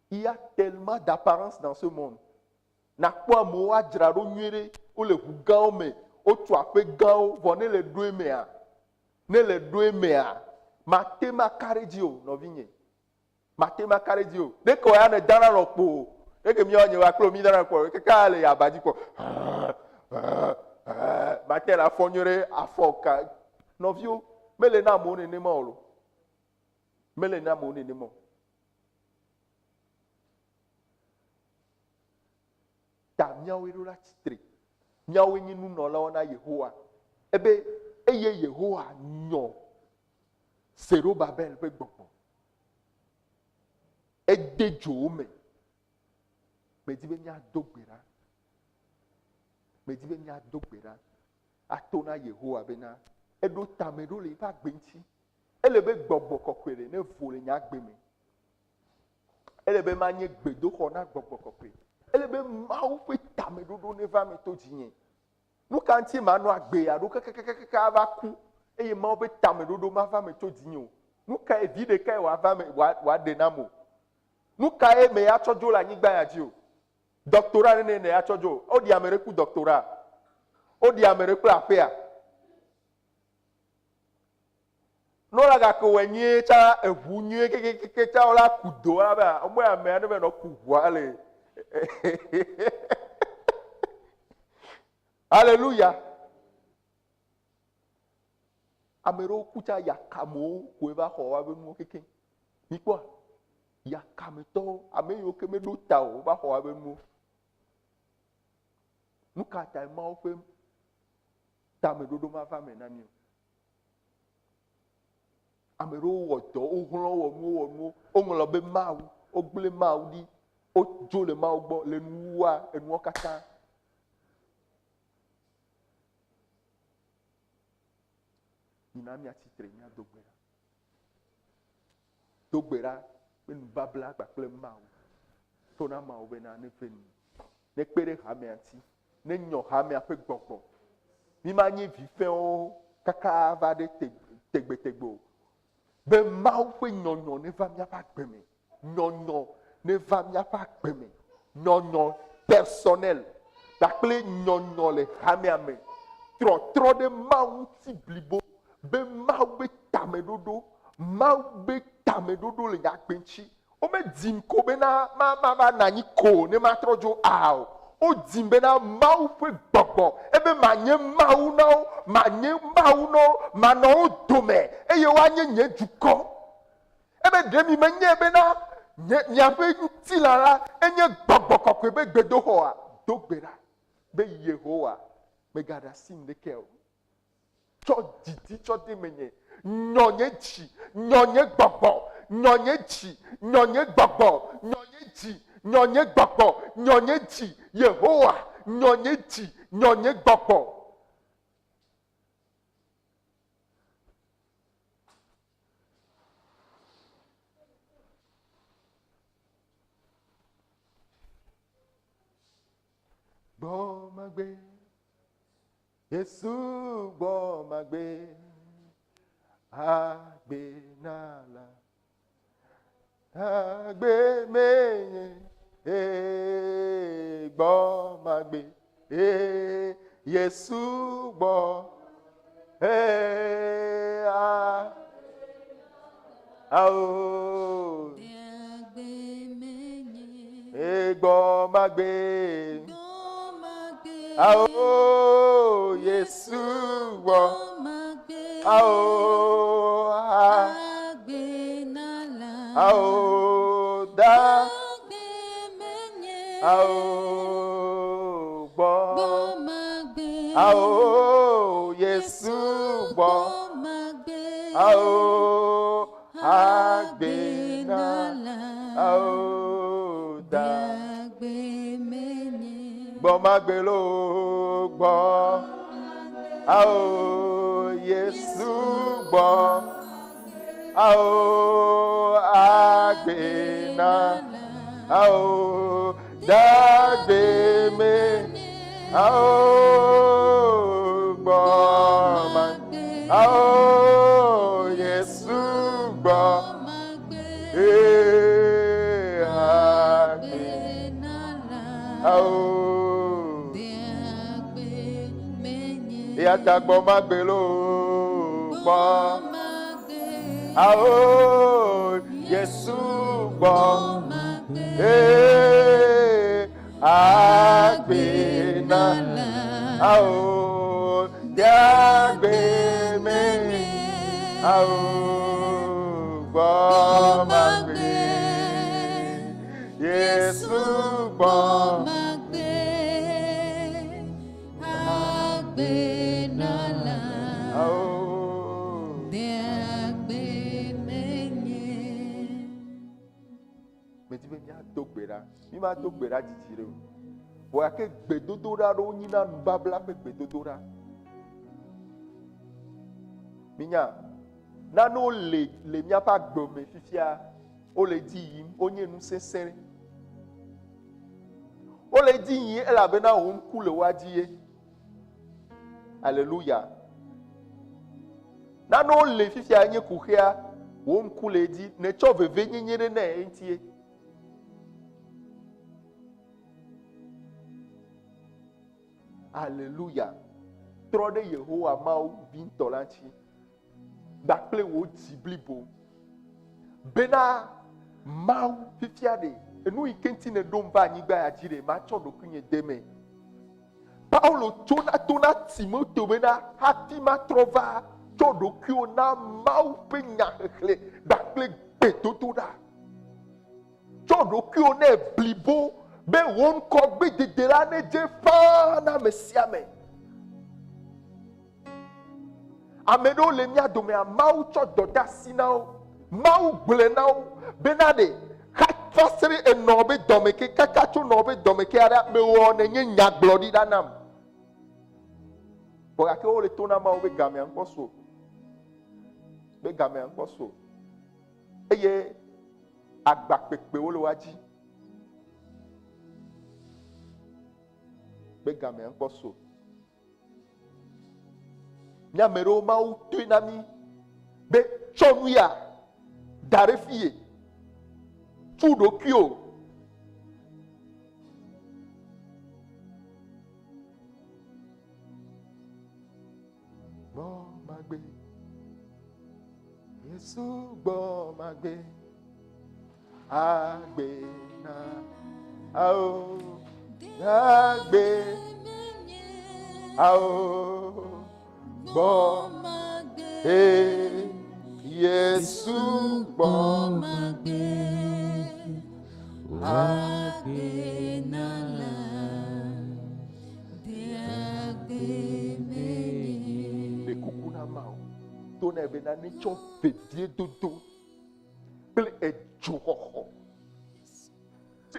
Il y a tellement d'apparence dans ce monde. Na kwa mo ajrado nyere o le hugao me o tuape gao vone le doe mea. Ne le doe mea. Matema karedio no vinye. Matema karedio. Deko ya ne dana no po. Deke mi onye wa klo mi dana po. Keka le abadi po. Matela fonyere afoka. No vio mele na mo ne mo lo. Mele na mo ne mo. Ta miawe ro la titre miawe nyi nu no la ona Yehowa ebe eye Yehowa nyo Serubabel pe gbogbo edejo me medibe nya dogbera atona Yehowa bena edo tamedo le ba gbenti elebe gbogbo kokwere ne vole nya gbeme elebe manye gbedo kona gbogbo kokwere elebe mawu pe tamedodo ne va me to jinye nu kanti manu agbe ya do kekekeka va ku eye mawu pe tamedodo ma va me to jinye o nu ka e vide ka wa va me wa de namo nu ka e me ya chojo la nyigba ya ji o doctorat ne ya chojo o di amereku doctorat o di amereku apea no la ga ko wenye cha ehunye kekeke cha ola kudo aba o mo ya me anu be no kuwa le Alléluia. Amero kucha yakamo kueva howa benu keke. Ni kwa yakameto ameyo keme do tao ba howa benu. Nuka ta ma ofe tamedodo ma fa menani. Amero wodo ohun wo onlo be mawu ogbule mawu di ojo le ma ogbo le nuwa enu okata inami atitre nya dogbera penu babla gba ple mawu tona mawu be na ne feni ne pere ha me anti ne nyo ha me ape gbogbo mi ma nyi vife o kaka va de tegbetegbo be mawu pe nyonyo ne va mi apa gbeme nyonyo ne va miapa gbeme nyonyo personnel dakle nyonyo le hamiame tro de mawu ti blibo be mawu be tamedodo le yakpenchi o me dim ko be na ma va nanyi ko ne ma trojo ao o dim be na mawu pe gbogbo ebe manye mawu no ma no dome eye wa nye juko ebe demi menye be na nyafe tilara enye gbogbo kokwe be gbedo hoa dogbera be Yehowa me gada sim de kel cho didi cho de menye nyonye gbogbo Yehowa nyonye gbogbo Gbọ́ ma gbé, Jésù gbọ́ ma gbé, àgbé nàlá, àgbé mẹ́yẹ, gbọ́ ma gbé, Jésù gbọ́, gbọ́ ma gbé. Ao Yesu wo ao agbenala ao da ao gbo ao Yesu wo ao agbenala ao da Gbọ́ ma gbé ló gbọ́, a ó Yésù gbọ́, a ó àgbéná, a ó dàgbé mé, a ó gbọ́ ma, a ó Yésù gbọ́, Yatagbo magbelo gbo. Ao Yesu gbo. Agbena. Ao diagbe me. Ao gbo magbe. Yesu gbo. Mi ma do gbera titire o. Bo ake gbedodoɖa ɖo nyina nubabla ƒe gbedodoɖa. Minya, nanewo le míaƒe agbeme fifia, wole dzi yim, wonye nu sesẽ. Wole dzi yim elabena wo ŋku le woa dzi ye. Alléluia. Nanewo le fifia nye kuxea, wo ŋku le dzi, ne tsɔ veve nyenye ɖe ne eŋutie. Alléluia. Trɔ ɖe Yehowa Mawu bintɔ la ŋuti. Gbakple wo dzi blibo. Bena Mawu fifia ɖe enu yi ke ŋuti ne ɖom va anyigba ya dzi ɖe matsɔ ɖokuinye de me. Paulo tona Timoteo bena hafi matrɔ va tsɔ ɖokuiwo na Mawu ƒe nyahexlẽ gbakple gbedodoɖa. Tsɔ ɖokuiwo ne blibo be wo ŋkɔ gbedede la ne dze ƒãa na ame sia ame. Ame ɖewo le mía dome, Mawu tsɔ dɔ de asi na wo. Mawu gblẽ na wo bena ɖe va se ɖe enɔ be dɔmeke kaka tso nɔ be dɔmeke aɖe mewɔ nenye nyagblɔɖi nam. Vɔ gake wole to na Mawu be gamea ŋkɔ so. Be gamea ŋkɔ so. Eye agbakpekpewo le woa dzi. Be gamea ŋkɔ so. Míame ɖewo Mawu toe na mí be tsɔ nu ya da ɖe fie. Tu ɖokuiwo. Gbɔ magbe. Yesu gbɔ magbe. Agbe na ao. Agbe. Ao. Gbɔ. Yesu gbɔ magbe. Agbe na la. Le kuku na ma o. To na ebe na ne tsɔ vedie dodo kple edzoxɔxɔ.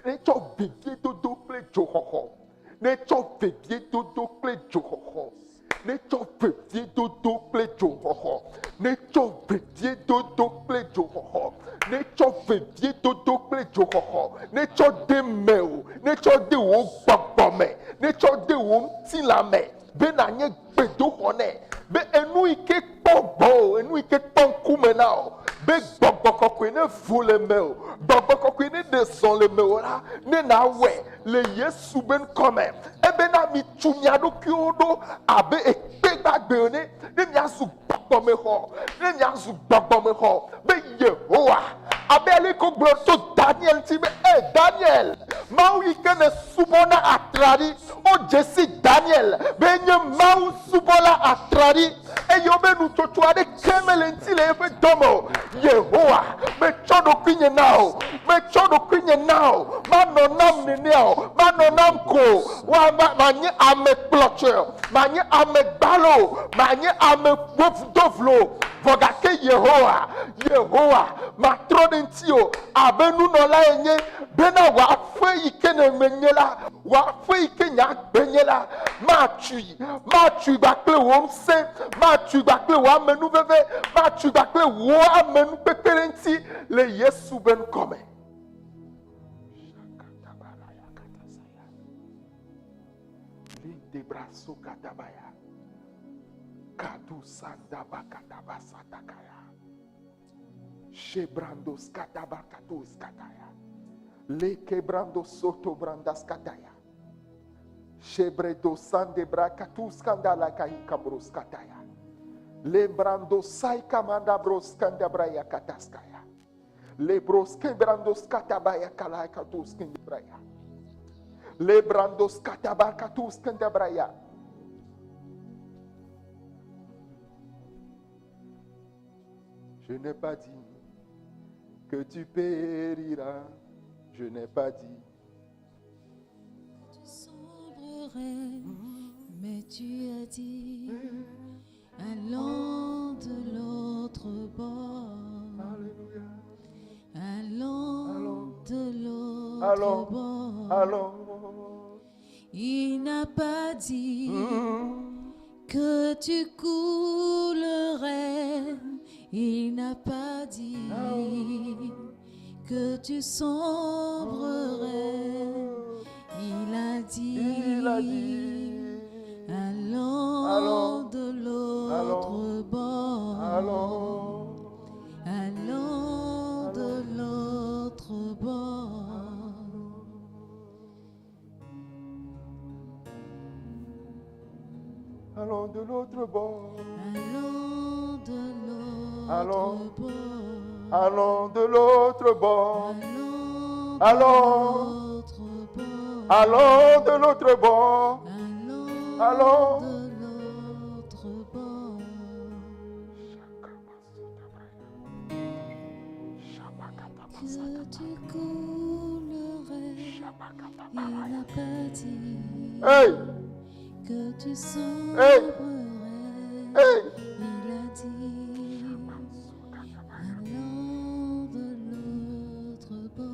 Ne tsɔ vedie dodo kple dzoxɔxɔ. Ne tsɔ vedie dodo kple dzoxɔxɔ. Ne tsɔ vedie dodo kple dzoxɔxɔ. Ne tsɔ vedie dodo kple dzoxɔxɔ. Ne tsɔ vedie dodo kple dzoxɔxɔ. Ne tsɔ de me o. Ne tsɔ de wo gbɔgbɔ me. Ne tsɔ de wo ŋutilã me. Be nanye gbedoxɔ nɛ. Be enu yi ke kpɔ gbɔ o. Enu yi ke kpɔ ŋkume na o. Be gbɔgbɔ kɔkɔe ne vo le me o. Gbɔgbɔ kɔkɔe ne ɖe zɔ le me o la. Ne na wɛ le Yesu be ŋkɔ me. Ebe na mi tu mia ɖokuiwo ɖo abe ekpe gbagbe ene. Ne miazu gbɔgbɔmexɔ. Ne miazu gbɔgbɔmexɔ. Be Yehowa. Abe ale ko gblɔ to Daniel ti be Daniel. Mawu yi ke ne subɔna atraɖi. O dzesi Daniel. Be nye Mawu subɔla atraɖi. Eye wobe nutsotso aɖe ke mele ŋuti le eƒe dɔme o. Yehowa. Metsɔ ɖokuinye na o. Metsɔ ɖokuinye na o. Manɔ nam nenea o. Manɔ nam ko o. Manye ame kplɔtsoe o. Manye ame gbalo o. Manye ame dovlo o. Vɔ gake Yehowa. Yehowa. Matrɔ ɖe ŋuti o. Abe nunɔla enye. Bena wòaƒe yi ke ne menye la. Wòaƒe yi ke nye agbe nye la. Matsui. Matsui gbakple wò ŋusẽ. Matsui gbakple wò amenuveve. Matsui gbakple wò amenukpekpe ɖe ŋuti le Yesu be ŋkɔ me. Debraso katabaya. Kadu sandaba kataba satakaya. Shebrandos kataba katus kataya. Leke brando soto brandas kataya. Shebredo sandebra katus kandala kai kabros kataya. Lembrando sai kamanda bros kandabraya kataskaya. Lebros kebrandos katabaya kalai katus kandabraya. Lebrandos katabakatus kandabraya. Je n'ai pas dit que tu périras. Je n'ai pas dit. Tu sombrerais, mais tu as dit, allons de l'autre bord. Alléluia. Allons de l'autre Allons. bord. Allons. Il n'a pas dit que tu coulerais. Il n'a pas dit que tu sombrerais. Il a dit, allons de l'autre bord. Allons de l'autre bord. Allons de l'autre bord. Allons de l'autre Allons. bord. Allons de l'autre bord. Allons Allons. de l'autre bord. Allons de l'autre bord. Allons. De l'autre bord. Que tu coulerais. Il n'a pas dit Hey! que tu sombrerais. Hey! Il a dit, allons de l'autre bord.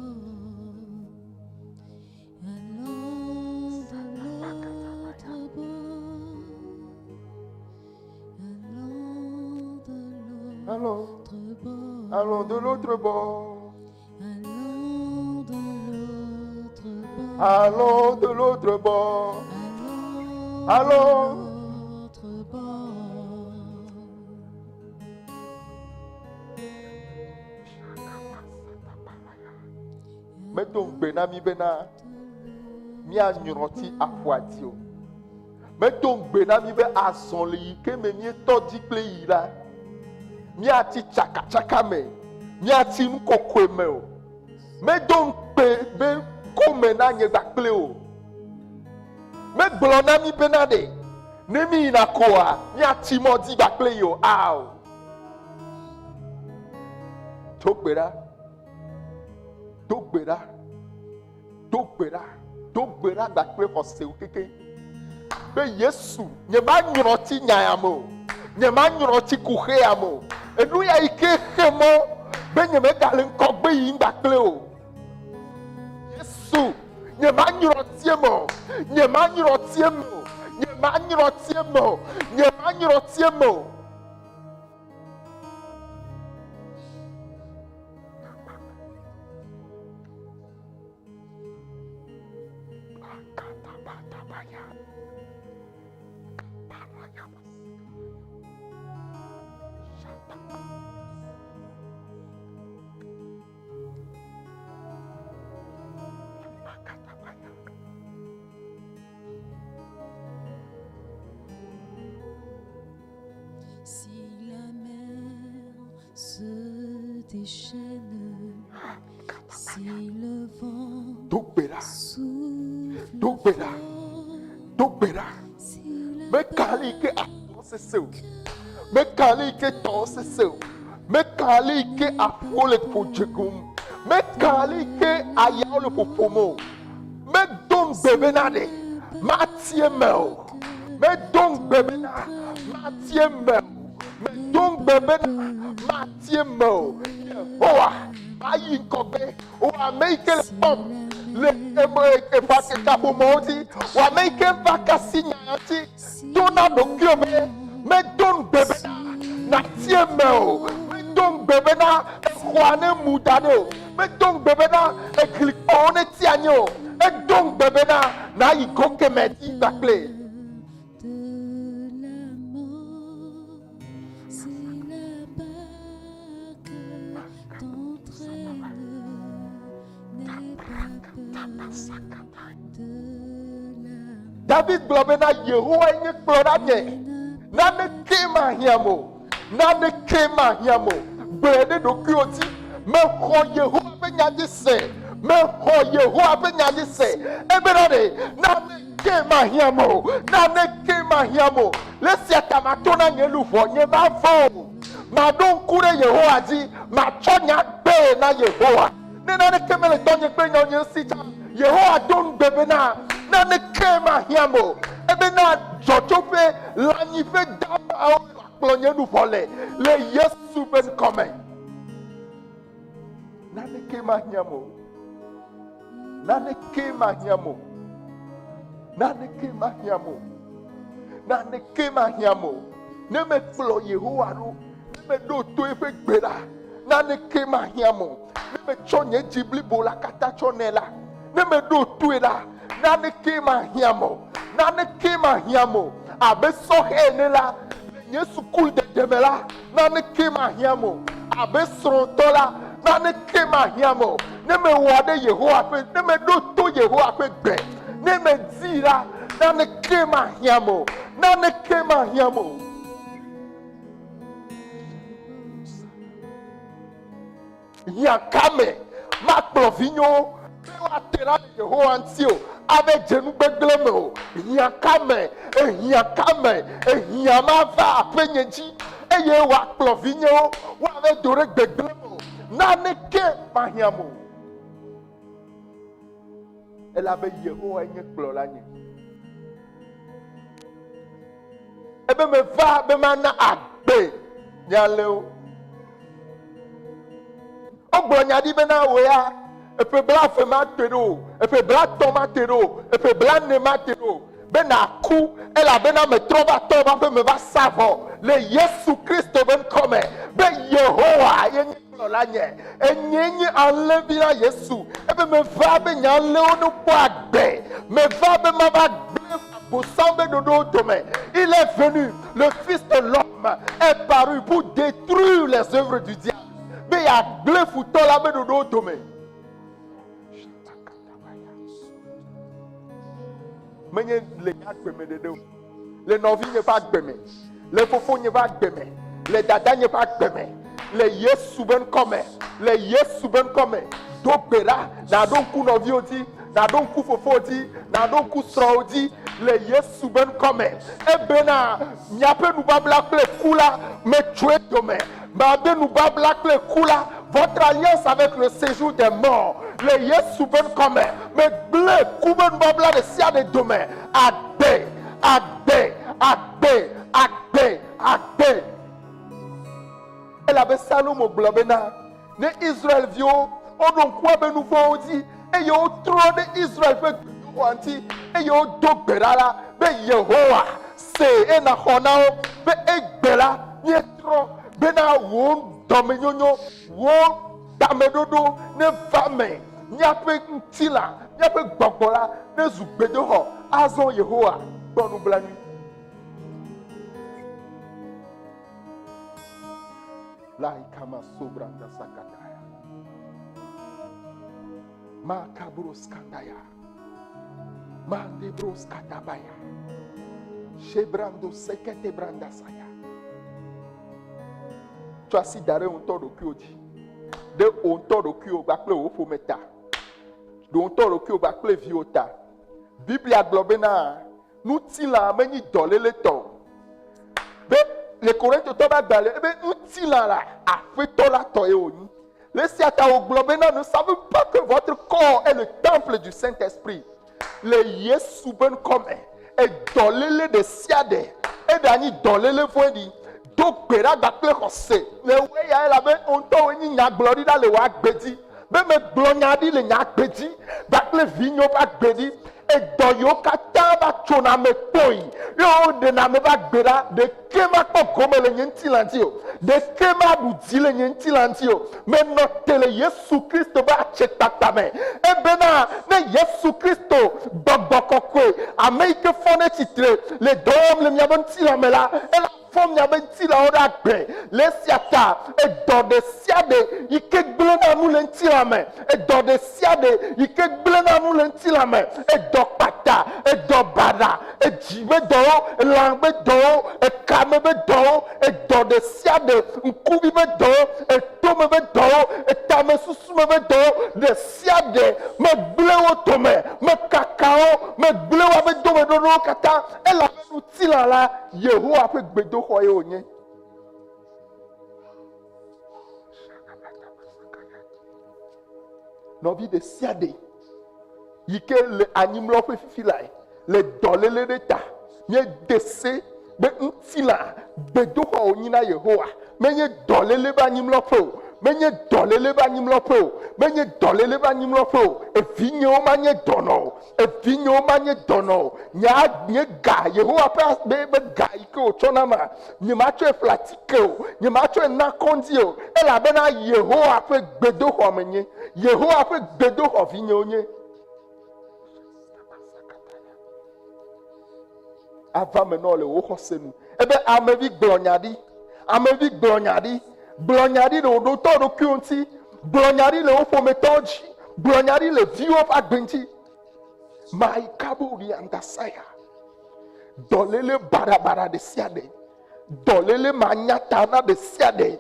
Allons de l'autre bord. Allons. Allons de l'autre bord. Allons de l'autre bord. Allons de l'autre bord. Allons. De l'autre bord. Mettons benami bena. Mia nyuroti afuatio. Mettons benami be azonli ke me mi todi play la. Mia ti chaka chaka me. Mia ti nkokwe me o. Mettons be comme na nye bakple o. Me glona mi benade. Nemi ina koa. Mia ti modi bakple yo. Aw. Tokbera. Dogbera bakple hose ukeke. Be Yesu, nyema nyroti nyayamo. Nyema nyroti kuheamo. Enu ya ike hemo. Be nyeme galen kogbe yin bakple o. Yesu, nyema nyroti mo. Nyema nyroti mo. Nyema nyroti mo. Nyema nyroti mo. Si la mer se déchaîne, si le vent souffle Dogbera. si Me kali ke atose seu. Me kali ke tose seu. Me kali ke afole pojegum. Me kali ke ayaole popomo. Me don bebenade. Matie mel. Me don bebena. Matie mel. Me don bebena. Matie mel. Oa. Ayi kobe. Oa make le pom. Le e faketa pomoti. Wa make vakasi nyati. Dona dokiobe. Me don bebena. Na tie mel. Me don bebena. Juane mudado. Me don bebena. E klikone tianyo. E don bebena. Na yi koke meti bakle. de la mort. Si la barque t'entraîne, n'aie pas peur de la David globena Yehowa nye kplɔla nye. Nane kema hiamo. Nane kema hiamo. Gbede ɖokuiwo dzi. Mexɔ Yehowa ƒe nya dzi se. Mexɔ Yehowa ƒe nya dzi se. Ebe na ɖe nane kema hiamo. Nane kema hiamo. Le sia ta mato na nye luʋɔ nye va vɔ o. Maɖo ŋku ɖe Yehowa dzi. Matsɔ nya gbe na Yehowa. Ne nane ke mele tɔ nye kple nye si ta. Yehowa do ŋugbe bena nane kema hiamo. Ebe na dzɔtsoƒe lãnyiƒe damawo kplɔ nye luʋɔ le Yesu ƒe ŋkɔme. Naneke mahiamo. Naneke mahiamo. Naneke mahiamo. Naneke mahiamo. Ne me kplɔ Yehowa ɖo, ne me ɖo to eƒe gbe la, naneke mahiamo. Ne me tsɔ nye dzi blibo la katã tsɔ nɛ la, ne me ɖo toe la, naneke mahiamo. Naneke mahiamo. Abe sɔhɛ ene la, nye sukulu dedeme la, naneke mahiamo. Abe srɔ̃tɔ la, naneke mahiamo. Ne me wɔ ɖe Yehowa ƒe, ne me ɖo to Yehowa ƒe gbe, ne me di la, naneke mahiamo. Naneke mahiamo. Hiãkame makplɔ vinyowo be woate ɖa le Yehowa ŋuti o. Ave dze nu gbegblẽ me o. Hiãkame, ehia mava aƒe nye dzi eye woakplɔ vinyewo woave do ɖe gbegblẽ me o. Naneke mahiamo. Elabe Yehowa nye kplɔla nye. Ebe meva be mana agbe nyalewo. Ogblɔ nya ɖi bena wo ya eƒe blaeve ma te ɖo, eƒe blatɔ ma te ɖo, eƒe blane ma te ɖo. Bena ku elabena metrɔ va tɔ va ƒe me va sa vɔ le Yesu Kristo be ŋkɔme be Yehowa ye nye kplɔla nye. Enye nye alẽvi na Yesu. Ebe meva be nye alẽwo ne kpɔ agbe. Meva be mava gblẽ abosam be ɖoɖowo dome. Il est venu, le Fils de l'homme est paru pour détruire les œuvres du diable. Be ya gblẽ futɔ la be ɖoɖowo dome. Menye le nya gbeme ɖeɖe o. Le nɔvi nye ƒe agbeme, le fofo nye ƒe agbeme, le dada nye ƒe agbeme, le Yesu be ŋkɔme, le Yesu be ŋkɔme. Do gbe ɖa, naɖo ŋku nɔviwo dzi, naɖo ŋku fofowo dzi, naɖo ŋku srɔ̃wo dzi, le Yesu be ŋkɔme. Ebena miaƒe nubabla kple ku la metsoe dome. Mabe nubabla kple ku la, votre alliance avec le séjour des morts, le Yesu be ŋkɔme, me gblẽ ku be nubabla ɖe sia ɖe dome. Agbe, agbe, agbe, agbe, agbe. Elabe Salomo gblɔ bena ne Israelviwo woɖo ŋku ebe nu vɔ̃wo dzi eye wotrɔ ɖe Israel ƒe gbedoxɔ ŋuti eye wodo gbe ɖa la be Yehowa se enaxɔ na wo be egbe la mietrɔ bena wo dɔmenyonyo, wo tameɖoɖo ne va me, míaƒe ŋutilã, míaƒe gbɔgbɔ la ne zu gbedoxɔ azɔ Yehowa gbɔ nublanui. Laikama sobranda sakataya. Makabros kandaya. Mandebros katabaya. Shebrando sekete branda saya. Tu as si daré un tort de kyodi. De un tort de kyo bakle o fometa. De un tort de kyo bakle viota. Biblia globena nous tila meni dolele to. Be les Corinthiens to ba gbale ebe nous tila la afeto la to e oni. Les siata o globena ne savent pas que votre corps est le temple du Saint-Esprit. Le Yesu ben comme et dolele de siade et dani dolele voidi. Donc, Pera Bakle José, le way à la main, on t'a eu une gloire dans le wak bedi, même glonyadi le nyak bedi, Bakle Vigno Bak bedi, et Doyo Kataba Choname Poi, yo de Namebak Bera, de Kema Kokome le Yentilandio, de Kema Boudi le Yentilandio, mais notre le Yesu Christ ba chetatame, et Bena, ne Yesu Christo, Bobokokwe, Amérique Fone titre, les dômes, le Miabontilamela, et la fɔ miabe ŋutilãwo ɖe agbe le esia ta edɔ ɖe sia ɖe yi ke gblẽna nu le ŋutilã me edɔ ɖe sia ɖe yi ke gblẽna nu le ŋutilã me edɔ kpata edɔ baɖa edzi be dɔwo elã be dɔwo ekame be dɔwo edɔ ɖe sia ɖe ŋkuvi be dɔwo etome be dɔwo etame susu me be dɔwo ɖe sia ɖe megblẽ wo tome mekaka wo megblẽ wo abe domeɖoɖowo katã elabe ŋutilã la yehowa ƒe gbedoxɔ ye wònye. Nɔvi ɖe sia ɖe yi ke le anyimlɔƒe fifi lae le dɔléle ɖe ta míede se be ŋutilã gbedoxɔ wònyi na yehowa menye dɔléle be anyimlɔƒe o menye dɔléle be anyimlɔƒe o menye dɔléle be anyimlɔƒe o evinyewo manye dɔnɔ o evinyewo manye dɔnɔ o nye ga yehowa ƒe be ga yi ke wòtsɔna ma nyematsɔe ƒle atike o nyematsɔe na kɔndzi o elabena yehowa ƒe gbedoxɔ menye yehowa ƒe gbedoxɔ vinyewo nye. Ava menɔ le wo xɔse nu ebe amevi gblɔ nya ɖi amevi gblɔ nya ɖi gblɔ nya ɖi le wo ɖotɔ ɖokuiwo ŋuti gblɔ nya ɖi le wo ƒometɔwo dzi gblɔ nya ɖi le viwo ƒe agbe ŋuti mai kabori andasaya dɔléle baɖabaɖa ɖe sia ɖe dɔléle manyata na ɖe sia ɖe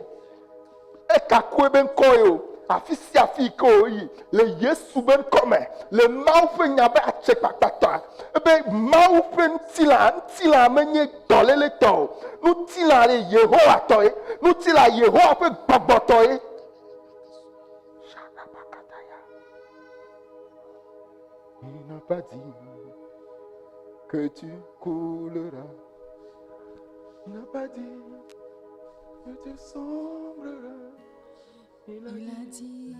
ekakoe be ŋkɔ ye o afi sia afi ke wòyi le Yesu be ŋkɔ me le Mawu ƒe nya be atsekpakpata ebe Mawu ƒe ŋutilã menye dɔléle tɔ o ŋutilã le Yehowa tɔ ye ŋutilã Yehowa ƒe gbɔgbɔ tɔ ye. Il n'a pas dit que tu couleras. Il n'a pas dit que tu sombreras. Il a dit,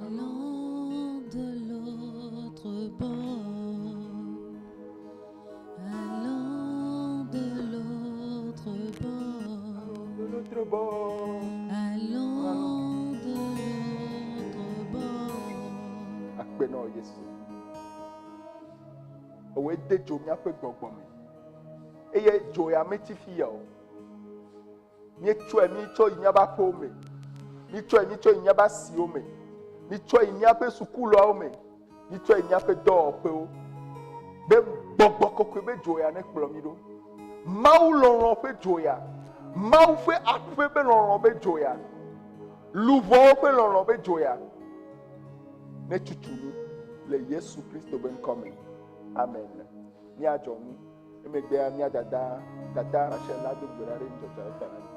allons de l'autre bord, allons de l'autre bord, De l'autre bord. allons de l'autre bord. Akpeno Yesu. Owe de dzo miaƒe gbɔgbɔ me. Eye dzo ya meti fi ya o. Míetsɔe míetsɔ yi míaƒe aƒewo me. Míetsɔe míetsɔ yi míaƒe asiwo me. Míetsɔ yi míaƒe sukulɔawo me. Míetsɔ yi míaƒe dɔwɔƒewo. Be gbɔgbɔ kɔkɔe be dzo ya ne kplɔ mí ɖo. Mawu lɔlɔ̃ ƒe dzo ya. Mawu ƒe aƒe be lɔlɔ̃ be dzo ya. Luvɔwo ƒe lɔlɔ̃ be dzo ya. Ne tutu mí le Yesu Kristo be ŋkɔ me. Amen. Míadzɔ nu. Emegbea mía dada Rachel la do gbe ɖa ɖe ŋdzɔdzɔ eta na mí.